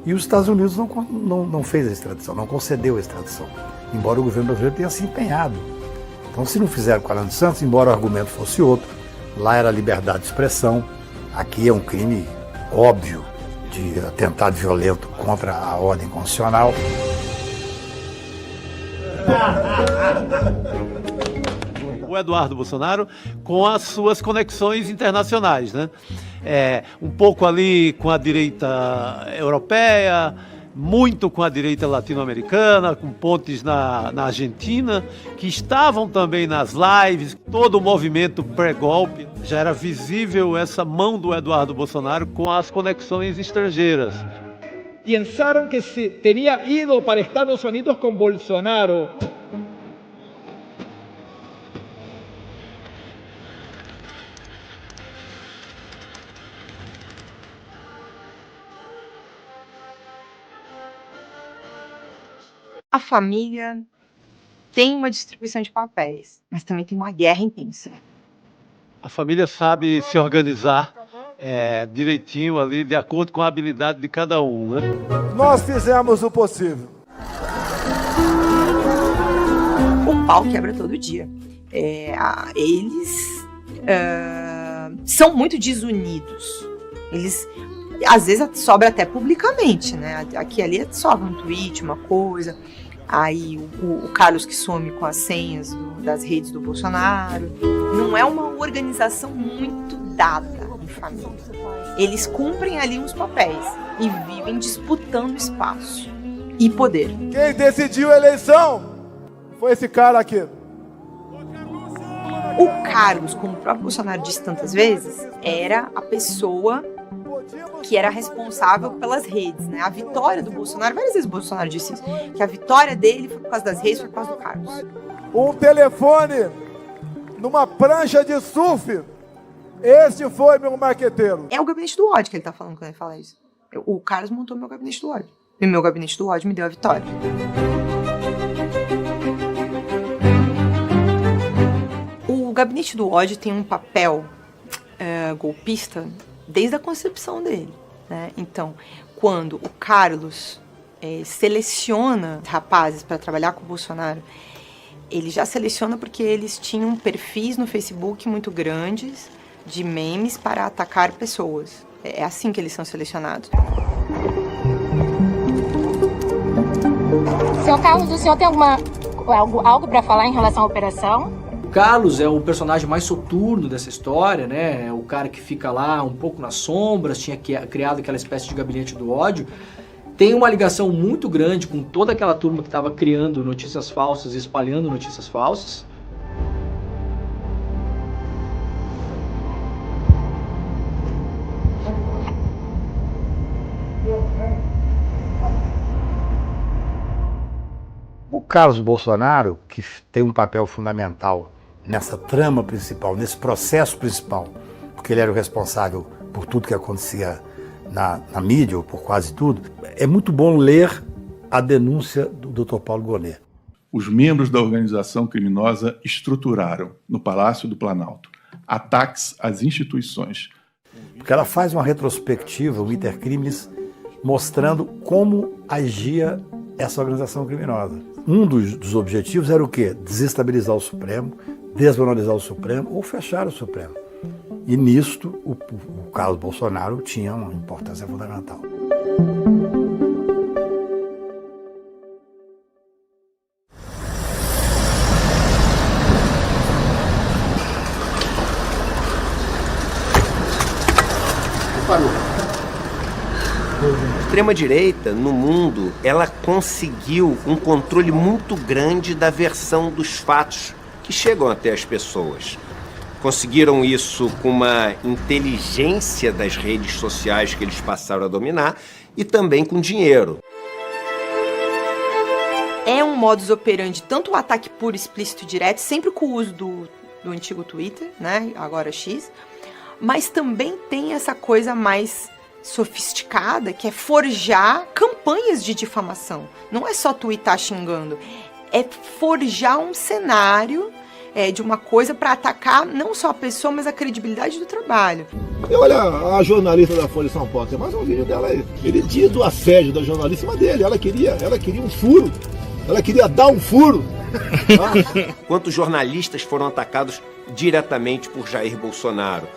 E os Estados Unidos não fez a extradição, não concedeu a extradição, embora o governo brasileiro tenha se empenhado. Então, se não fizeram com o Alan dos Santos, embora o argumento fosse outro, lá era liberdade de expressão, aqui é um crime óbvio de atentado violento contra a ordem constitucional. O Eduardo Bolsonaro com as suas conexões internacionais, né? Um pouco ali com a direita europeia, muito com a direita latino-americana, com pontes na Argentina, que estavam também nas lives, todo o movimento pré-golpe. Já era visível essa mão do Eduardo Bolsonaro com as conexões estrangeiras. Pensaram que se teria ido para Estados Unidos com Bolsonaro. A família tem uma distribuição de papéis, mas também tem uma guerra intensa. A família sabe se organizar direitinho ali, de acordo com a habilidade de cada um, né? Nós fizemos o possível. O pau quebra todo dia. Eles são muito desunidos. Eles, às vezes, sobra até publicamente, né? Aqui ali sobra um tweet, uma coisa. Aí o Carlos que some com as senhas das redes do Bolsonaro. Não é uma organização muito dada em família. Eles cumprem ali uns papéis e vivem disputando espaço e poder. Quem decidiu a eleição foi esse cara aqui. O Carlos, como o próprio Bolsonaro disse tantas vezes, era a pessoa que era responsável pelas redes, né? A vitória do Bolsonaro, várias vezes o Bolsonaro disse isso, que a vitória dele foi por causa das redes, foi por causa do Carlos. Um telefone numa prancha de surf, esse foi meu marqueteiro. É o gabinete do ódio que ele tá falando quando ele fala isso. O Carlos montou meu gabinete do ódio. E meu gabinete do ódio me deu a vitória. O gabinete do ódio tem um papel golpista desde a concepção dele, né? Então, quando o Carlos seleciona rapazes para trabalhar com o Bolsonaro, ele já seleciona porque eles tinham perfis no Facebook muito grandes de memes para atacar pessoas. É assim que eles são selecionados. Senhor Carlos, o senhor tem algo para falar em relação à operação? Carlos é o personagem mais soturno dessa história, né? É o cara que fica lá um pouco nas sombras, tinha criado aquela espécie de gabinete do ódio. Tem uma ligação muito grande com toda aquela turma que estava criando notícias falsas e espalhando notícias falsas. O Carlos Bolsonaro, que tem um papel fundamental nessa trama principal, nesse processo principal, porque ele era o responsável por tudo que acontecia na mídia, ou por quase tudo, é muito bom ler a denúncia do Dr. Paulo Gonet. Os membros da organização criminosa estruturaram, no Palácio do Planalto, ataques às instituições. Porque ela faz uma retrospectiva, o Intercrimes, mostrando como agia essa organização criminosa. Um dos objetivos era o quê? Desestabilizar o Supremo, desvalorizar o Supremo ou fechar o Supremo. E nisto, o Carlos Bolsonaro tinha uma importância fundamental. A extrema-direita, no mundo, ela conseguiu um controle muito grande da versão dos fatos que chegam até as pessoas. Conseguiram isso com uma inteligência das redes sociais que eles passaram a dominar e também com dinheiro. É um modus operandi, tanto o ataque puro, explícito e direto, sempre com o uso do antigo Twitter, né, agora X, mas também tem essa coisa mais sofisticada, que é forjar campanhas de difamação. Não é só twittar xingando, é forjar um cenário de uma coisa para atacar não só a pessoa, mas a credibilidade do trabalho. E olha a jornalista da Folha de São Paulo, tem mais um vídeo dela aí. Ele diz do assédio da jornalista em cima dele, ela queria um furo, ela queria dar um furo. Quantos jornalistas foram atacados diretamente por Jair Bolsonaro?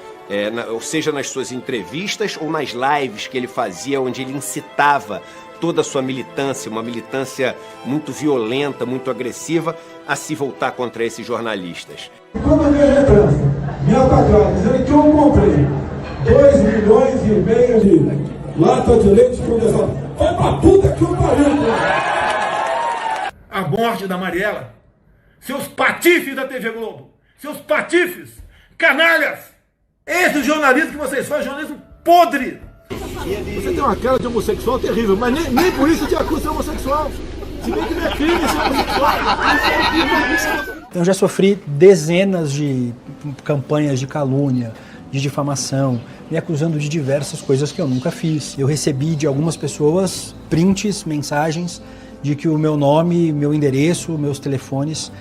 Ou seja, nas suas entrevistas ou nas lives que ele fazia, onde ele incitava toda a sua militância, uma militância muito violenta, muito agressiva, a se voltar contra esses jornalistas. Quando eu ganhei a imprensa, me atacaram, dizendo que eu comprei 2,5 milhões de lata de leite condensado. Vai pra puta que eu pariu! A morte da Mariela, seus patifes da TV Globo, seus patifes, canalhas! Esse jornalismo que vocês fazem, jornalismo podre! Você tem uma cara de homossexual terrível, mas nem por isso te acusa de homossexual. Se bem que não é crime ser homossexual. Eu já sofri dezenas de campanhas de calúnia, de difamação, me acusando de diversas coisas que eu nunca fiz. Eu recebi de algumas pessoas prints, mensagens de que o meu nome, meu endereço, meus telefones,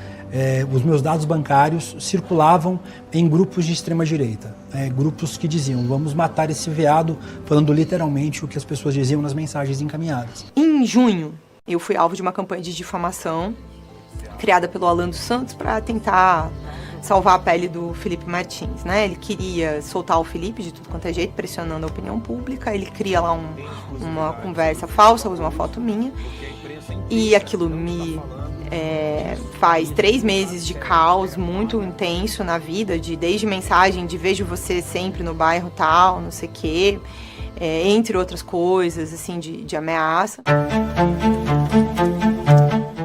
os meus dados bancários circulavam em grupos de extrema-direita. Grupos que diziam, vamos matar esse veado, falando literalmente o que as pessoas diziam nas mensagens encaminhadas. Em junho, eu fui alvo de uma campanha de difamação criada pelo Alan dos Santos para tentar salvar a pele do Felipe Martins, né? Ele queria soltar o Felipe de tudo quanto é jeito, pressionando a opinião pública. Ele cria lá uma conversa falsa, usa uma foto minha, e aquilo me faz 3 meses de caos muito intenso na vida, desde mensagem de vejo você sempre no bairro tal, não sei o quê, entre outras coisas, assim, de ameaça.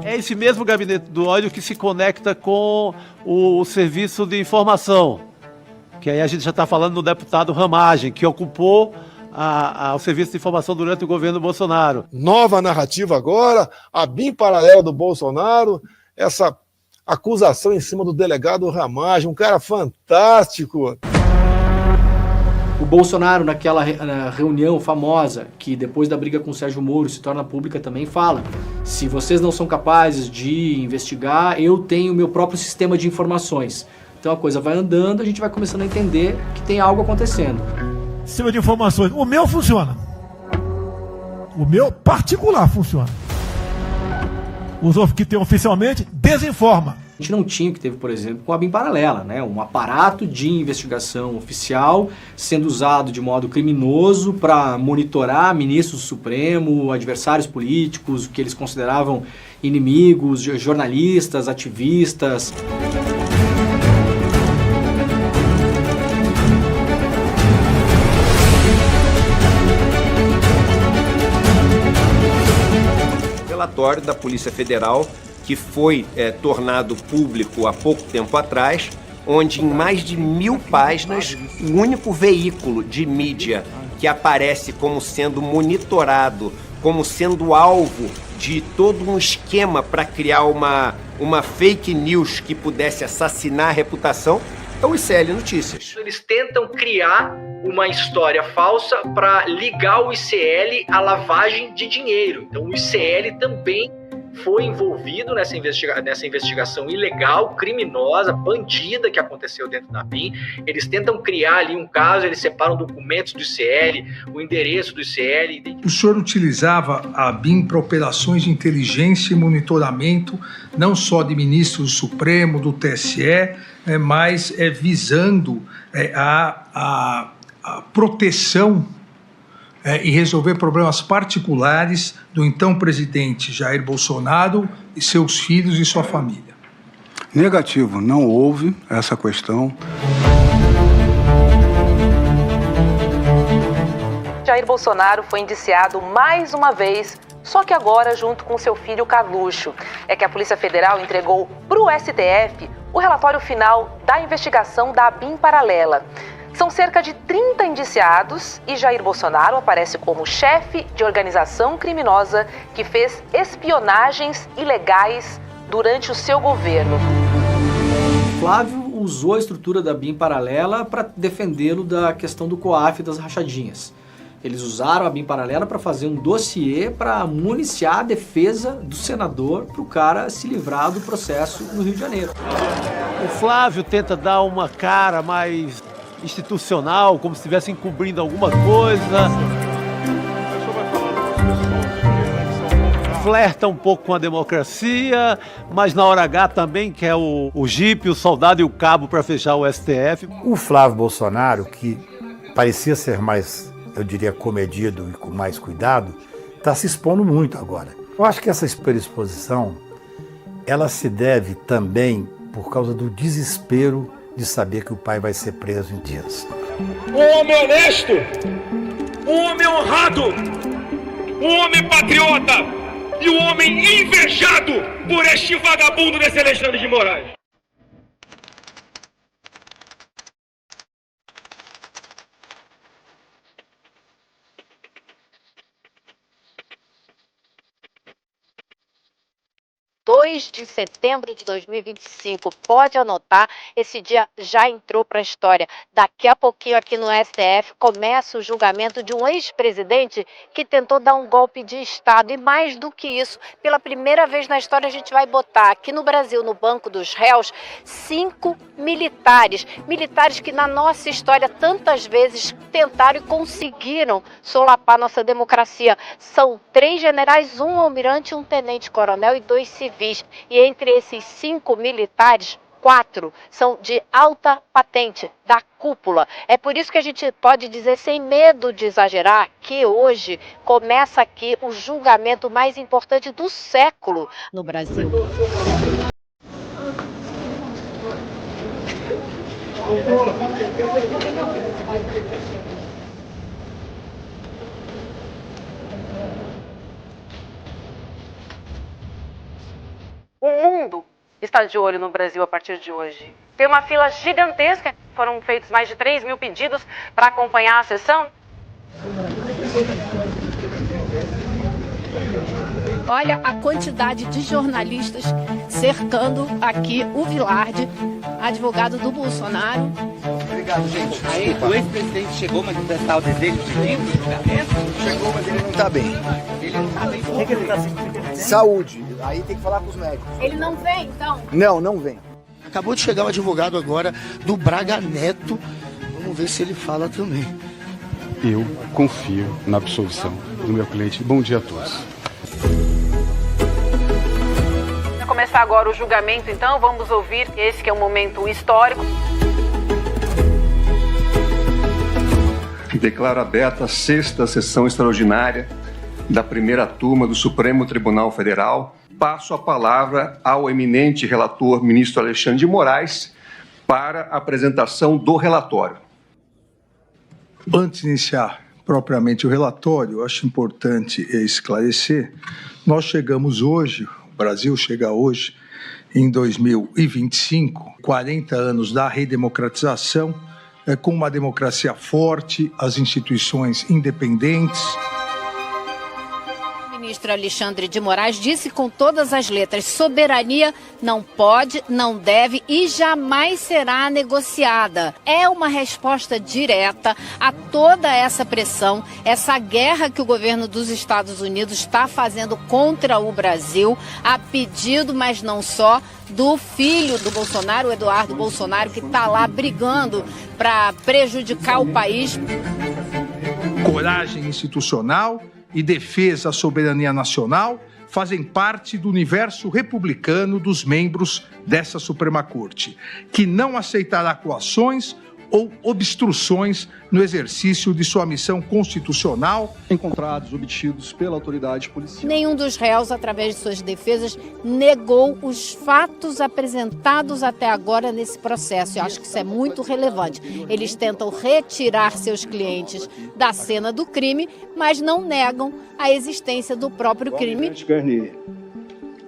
É esse mesmo gabinete do ódio que se conecta com o serviço de informação, que aí a gente já está falando do deputado Ramagem, que ocupou o serviço de informação durante o governo Bolsonaro. Nova narrativa agora, a BIM paralela do Bolsonaro, essa acusação em cima do delegado Ramagem, um cara fantástico. O Bolsonaro, naquela reunião famosa, que depois da briga com o Sérgio Moro se torna pública, também fala: se vocês não são capazes de investigar, eu tenho o meu próprio sistema de informações. Então a coisa vai andando, a gente vai começando a entender que tem algo acontecendo. Sistema de informações. O meu funciona. O meu particular funciona. Os que tem oficialmente desinforma. A gente não tinha o que teve, por exemplo, com a BIM paralela, né? Um aparato de investigação oficial sendo usado de modo criminoso para monitorar ministros do Supremo, adversários políticos, que eles consideravam inimigos, jornalistas, ativistas. relatório da Polícia Federal, que foi tornado público há pouco tempo atrás, onde em mais de 1000 páginas, o único veículo de mídia que aparece como sendo monitorado, como sendo alvo de todo um esquema para criar uma fake news que pudesse assassinar a reputação, é o ICL Notícias. Eles tentam criar uma história falsa para ligar o ICL à lavagem de dinheiro. Então o ICL também foi envolvido nessa investigação ilegal, criminosa, bandida que aconteceu dentro da BIM. Eles tentam criar ali um caso, eles separam documentos do ICL, o endereço do ICL. O senhor utilizava a BIM para operações de inteligência e monitoramento, não só de ministros do Supremo, do TSE, mas visando a proteção e resolver problemas particulares do então presidente Jair Bolsonaro e seus filhos e sua família. Negativo, não houve essa questão. Jair Bolsonaro foi indiciado mais uma vez, só que agora junto com seu filho Carluxo. É que a Polícia Federal entregou para o STF o relatório final da investigação da BIM Paralela. São cerca de 30 indiciados e Jair Bolsonaro aparece como chefe de organização criminosa que fez espionagens ilegais durante o seu governo. Flávio usou a estrutura da BIM Paralela para defendê-lo da questão do COAF e das rachadinhas. Eles usaram a BIM Paralela para fazer um dossiê para municiar a defesa do senador para o cara se livrar do processo no Rio de Janeiro. O Flávio tenta dar uma cara mais institucional, como se estivesse encobrindo alguma coisa. Flerta um pouco com a democracia, mas na hora H também quer o jipe, o soldado e o cabo para fechar o STF. O Flávio Bolsonaro, que parecia ser mais, eu diria, comedido e com mais cuidado, está se expondo muito agora. Eu acho que essa exposição, ela se deve também por causa do desespero de saber que o pai vai ser preso em dias. Um homem honesto, um homem honrado, um homem patriota e um homem invejado por este vagabundo desse Alexandre de Moraes. De setembro de 2025, pode anotar, esse dia já entrou para a história. Daqui a pouquinho aqui no STF começa o julgamento de um ex-presidente que tentou dar um golpe de Estado. E mais do que isso, pela primeira vez na história a gente vai botar aqui no Brasil, no banco dos réus, 5 militares. Militares que na nossa história tantas vezes tentaram e conseguiram solapar nossa democracia. São 3 generais, um almirante, um tenente-coronel e 2 civis. E entre esses 5 militares, 4 são de alta patente, da cúpula. É por isso que a gente pode dizer, sem medo de exagerar, que hoje começa aqui o julgamento mais importante do século no Brasil. O mundo está de olho no Brasil a partir de hoje. Tem uma fila gigantesca, foram feitos mais de 3 mil pedidos para acompanhar a sessão. Olha a quantidade de jornalistas cercando aqui o Vilarde, advogado do Bolsonaro. Obrigado, gente. Aí, o ex-presidente chegou, mas não está o desejo de vir no julgamento? Chegou, mas ele não está bem. Ele não está bem. O que ele está sentindo? Saúde. Aí tem que falar com os médicos. Ele não vem, então? Não vem. Acabou de chegar o advogado agora do Braga Neto. Vamos ver se ele fala também. Eu confio na absolvição do meu cliente. Bom dia a todos. Vai começar agora o julgamento, então. Vamos ouvir esse que é um momento histórico. Declaro aberta a 6ª sessão extraordinária da primeira turma do Supremo Tribunal Federal. Passo a palavra ao eminente relator, ministro Alexandre de Moraes, para a apresentação do relatório. Antes de iniciar propriamente o relatório, eu acho importante esclarecer. Nós chegamos hoje, o Brasil chega hoje, em 2025, 40 anos da redemocratização, com uma democracia forte, as instituições independentes. O ministro Alexandre de Moraes disse com todas as letras: soberania não pode, não deve e jamais será negociada. É uma resposta direta a toda essa pressão, essa guerra que o governo dos Estados Unidos está fazendo contra o Brasil, a pedido, mas não só, do filho do Bolsonaro, o Eduardo Bolsonaro, que está lá brigando para prejudicar o país. Coragem institucional e defesa da soberania nacional fazem parte do universo republicano dos membros dessa Suprema Corte, que não aceitará coações ou obstruções no exercício de sua missão constitucional. Encontrados, obtidos pela autoridade policial. Nenhum dos réus, através de suas defesas, negou os fatos apresentados até agora nesse processo. Eu acho que isso é muito relevante. Eles tentam retirar seus clientes da cena do crime, mas não negam a existência do próprio crime. Garnier,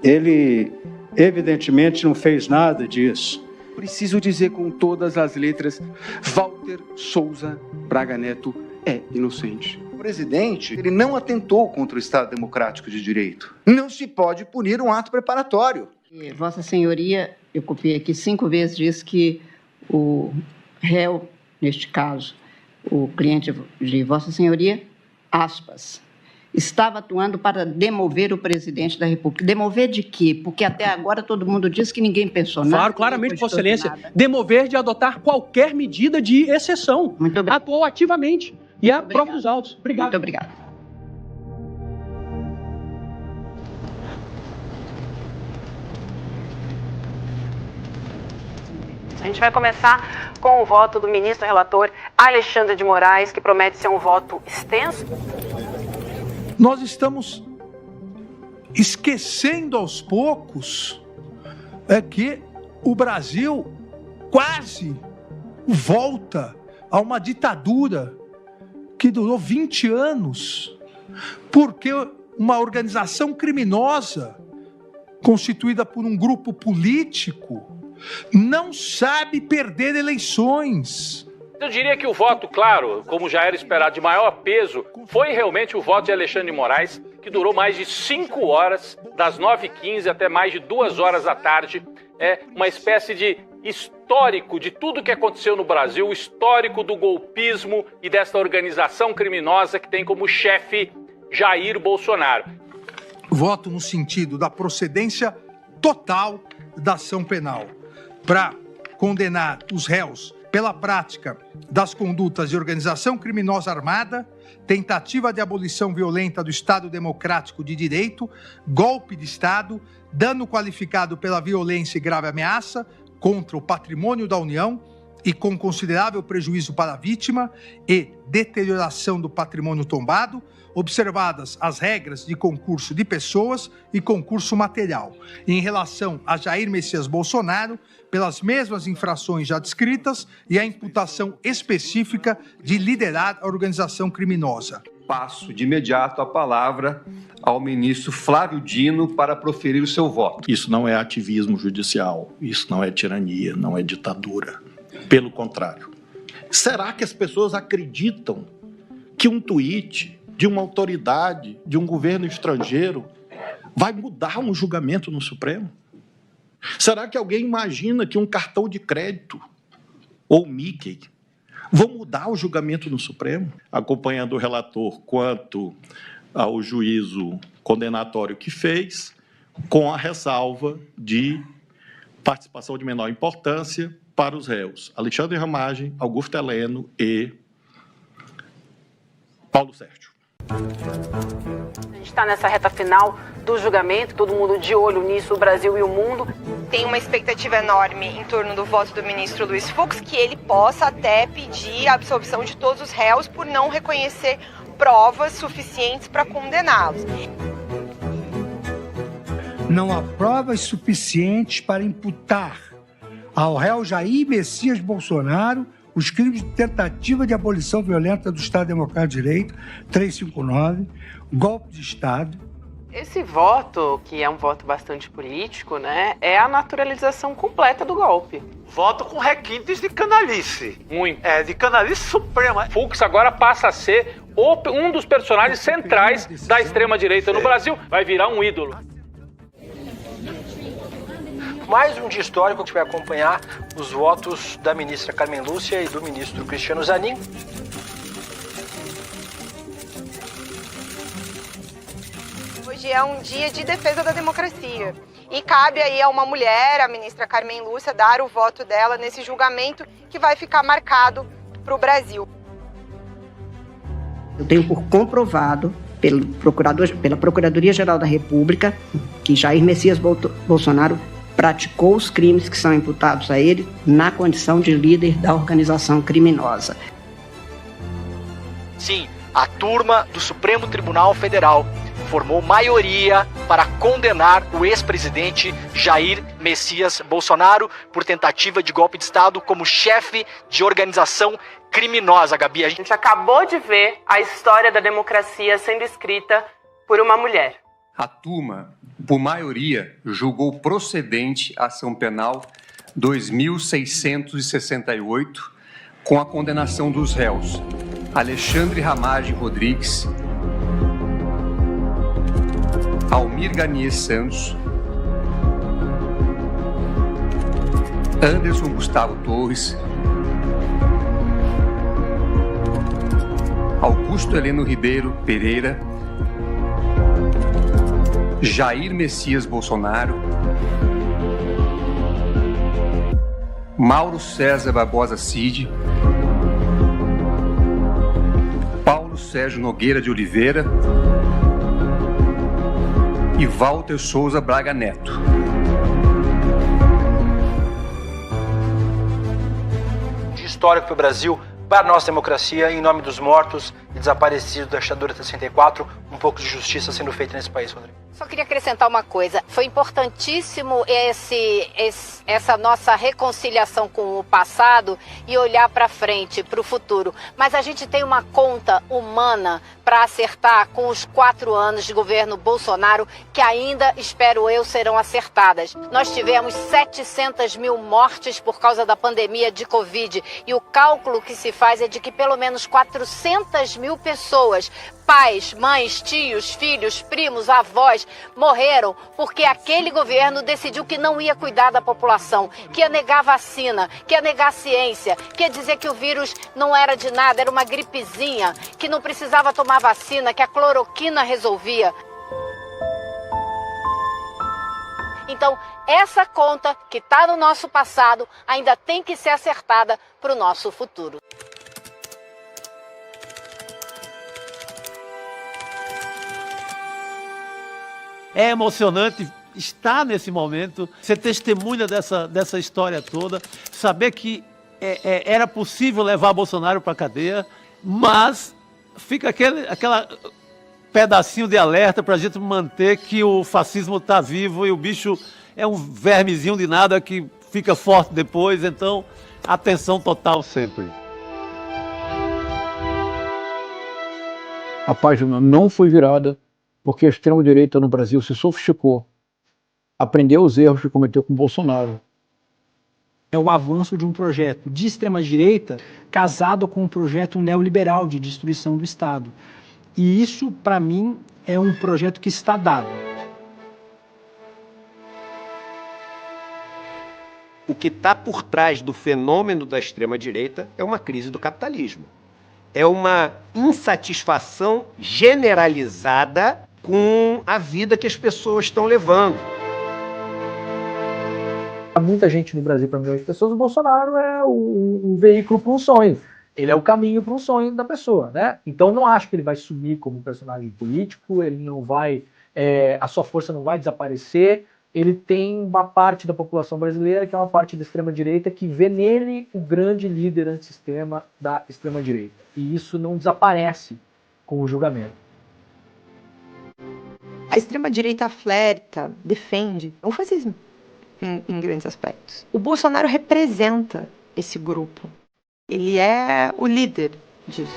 ele evidentemente não fez nada disso. Preciso dizer com todas as letras, Walter Souza Braga Neto é inocente. O presidente, ele não atentou contra o Estado Democrático de Direito. Não se pode punir um ato preparatório. Vossa Senhoria, eu copiei aqui 5 vezes, diz que o réu, neste caso, o cliente de Vossa Senhoria, aspas, estava atuando para demover o presidente da República. Demover de quê? Porque até agora todo mundo diz que ninguém pensou nada. Claro, claramente, Vossa Excelência. Demover de adotar qualquer medida de exceção. Muito obrigado. Atuou ativamente. E a prova dos autos. Obrigado. Muito obrigado. A gente vai começar com o voto do ministro relator Alexandre de Moraes, que promete ser um voto extenso. Nós estamos esquecendo aos poucos que o Brasil quase volta a uma ditadura que durou 20 anos, porque uma organização criminosa constituída por um grupo político não sabe perder eleições. Eu diria que o voto, claro, como já era esperado, de maior peso, foi realmente o voto de Alexandre de Moraes, que durou mais de 5 horas, das 9h15 até mais de 2 horas da tarde. É uma espécie de histórico de tudo que aconteceu no Brasil, o histórico do golpismo e desta organização criminosa que tem como chefe Jair Bolsonaro. Voto no sentido da procedência total da ação penal, para condenar os réus pela prática das condutas de organização criminosa armada, tentativa de abolição violenta do Estado Democrático de Direito, golpe de Estado, dano qualificado pela violência e grave ameaça contra o patrimônio da União e com considerável prejuízo para a vítima e deterioração do patrimônio tombado, observadas as regras de concurso de pessoas e concurso material. Em relação a Jair Messias Bolsonaro, pelas mesmas infrações já descritas e a imputação específica de liderar a organização criminosa. Passo de imediato a palavra ao ministro Flávio Dino para proferir o seu voto. Isso não é ativismo judicial, isso não é tirania, não é ditadura. Pelo contrário. Será que as pessoas acreditam que um tweet de uma autoridade, de um governo estrangeiro, vai mudar um julgamento no Supremo? Será que alguém imagina que um cartão de crédito ou Mickey vão mudar o julgamento no Supremo? Acompanhando o relator quanto ao juízo condenatório que fez, com a ressalva de participação de menor importância para os réus Alexandre Ramagem, Augusto Heleno e Paulo Sérgio. A gente está nessa reta final do julgamento, todo mundo de olho nisso, o Brasil e o mundo. Tem uma expectativa enorme em torno do voto do ministro Luiz Fux, que ele possa até pedir a absolvição de todos os réus por não reconhecer provas suficientes para condená-los. Não há provas suficientes para imputar ao réu Jair Messias Bolsonaro os crimes de tentativa de abolição violenta do Estado Democrático de Direito, 359, golpe de Estado. Esse voto, que é um voto bastante político, né, é a naturalização completa do golpe. Voto com requintes de canalice. Muito. De canalice suprema. Fux agora passa a ser um dos personagens centrais da extrema-direita no Brasil. Vai virar um ídolo. Mais um dia histórico que a gente vai acompanhar os votos da ministra Carmen Lúcia e do ministro Cristiano Zanin. Hoje é um dia de defesa da democracia e cabe aí a uma mulher, a ministra Carmen Lúcia, dar o voto dela nesse julgamento que vai ficar marcado para o Brasil. Eu tenho por comprovado pela Procuradoria-Geral da República que Jair Messias Bolsonaro praticou os crimes que são imputados a ele na condição de líder da organização criminosa. Sim, a turma do Supremo Tribunal Federal formou maioria para condenar o ex-presidente Jair Messias Bolsonaro por tentativa de golpe de Estado como chefe de organização criminosa, Gabi. A gente acabou de ver a história da democracia sendo escrita por uma mulher. A turma, por maioria, julgou procedente a ação penal 2668 com a condenação dos réus Alexandre Ramagem Rodrigues, Almir Garnier Santos, Anderson Gustavo Torres, Augusto Heleno Ribeiro Pereira, Jair Messias Bolsonaro, Mauro César Barbosa Cid, Paulo Sérgio Nogueira de Oliveira e Walter Souza Braga Neto. De histórico para o Brasil, para a nossa democracia, em nome dos mortos e desaparecidos da ditadura de 64, um pouco de justiça sendo feita nesse país, Rodrigo. Só queria acrescentar uma coisa. Foi importantíssimo essa nossa reconciliação com o passado e olhar para frente, para o futuro. Mas a gente tem uma conta humana para acertar com os 4 anos de governo Bolsonaro que ainda, espero eu, serão acertadas. Nós tivemos 700 mil mortes por causa da pandemia de Covid e o cálculo que se faz é de que pelo menos 400 mil pessoas, pais, mães, tios, filhos, primos, avós, morreram porque aquele governo decidiu que não ia cuidar da população, que ia negar vacina, que ia negar ciência, que ia dizer que o vírus não era de nada, era uma gripezinha, que não precisava tomar vacina, que a cloroquina resolvia. Então, essa conta que está no nosso passado ainda tem que ser acertada para o nosso futuro. É emocionante estar nesse momento, ser testemunha dessa história toda, saber que era possível levar Bolsonaro para a cadeia, mas fica aquela pedacinho de alerta para a gente manter que o fascismo está vivo e o bicho é um vermezinho de nada que fica forte depois, então atenção total sempre. A página não foi virada porque a extrema-direita no Brasil se sofisticou, aprendeu os erros que cometeu com Bolsonaro. É o avanço de um projeto de extrema-direita casado com um projeto neoliberal de destruição do Estado. E isso, para mim, é um projeto que está dado. O que está por trás do fenômeno da extrema-direita é uma crise do capitalismo. É uma insatisfação generalizada com a vida que as pessoas estão levando. Há muita gente no Brasil, para milhões de pessoas, o Bolsonaro é um veículo para um sonho. Ele é o caminho para um sonho da pessoa, né? Então não acho que ele vai sumir como personagem político, ele não vai, a sua força não vai desaparecer. Ele tem uma parte da população brasileira, que é uma parte da extrema-direita, que vê nele o grande líder antissistema da extrema-direita. E isso não desaparece com o julgamento. A extrema-direita flerta, defende o fascismo em grandes aspectos. O Bolsonaro representa esse grupo. Ele é o líder disso.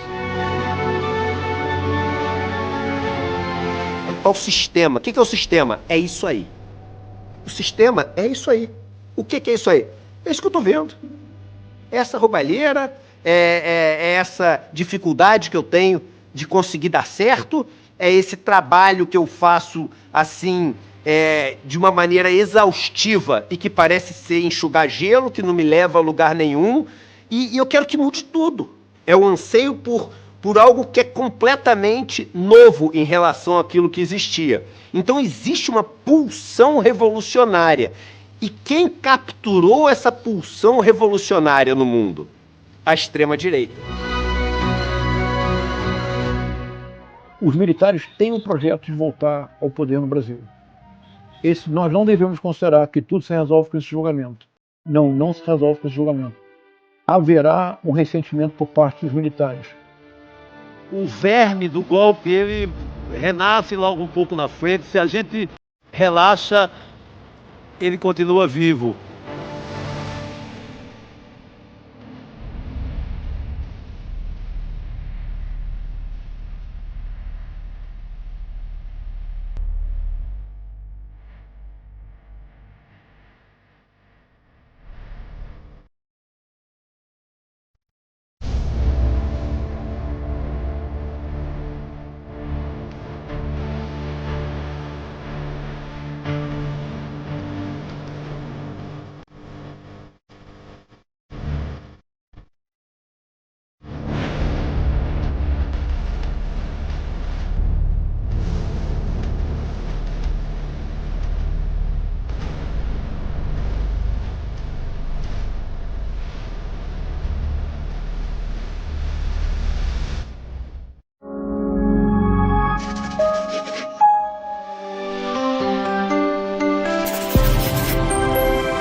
Qual o sistema? O que é o sistema? É isso aí. O sistema é isso aí. O que é isso aí? É isso que eu estou vendo. Essa roubalheira, é essa dificuldade que eu tenho de conseguir dar certo, é esse trabalho que eu faço assim, de uma maneira exaustiva e que parece ser enxugar gelo, que não me leva a lugar nenhum, e eu quero que mude tudo. É o anseio por algo que é completamente novo em relação àquilo que existia. Então existe uma pulsão revolucionária. E quem capturou essa pulsão revolucionária no mundo? A extrema-direita. Os militares têm um projeto de voltar ao poder no Brasil. Nós não devemos considerar que tudo se resolve com esse julgamento. Não se resolve com esse julgamento. Haverá um ressentimento por parte dos militares. O verme do golpe, ele renasce logo um pouco na frente. Se a gente relaxa, ele continua vivo.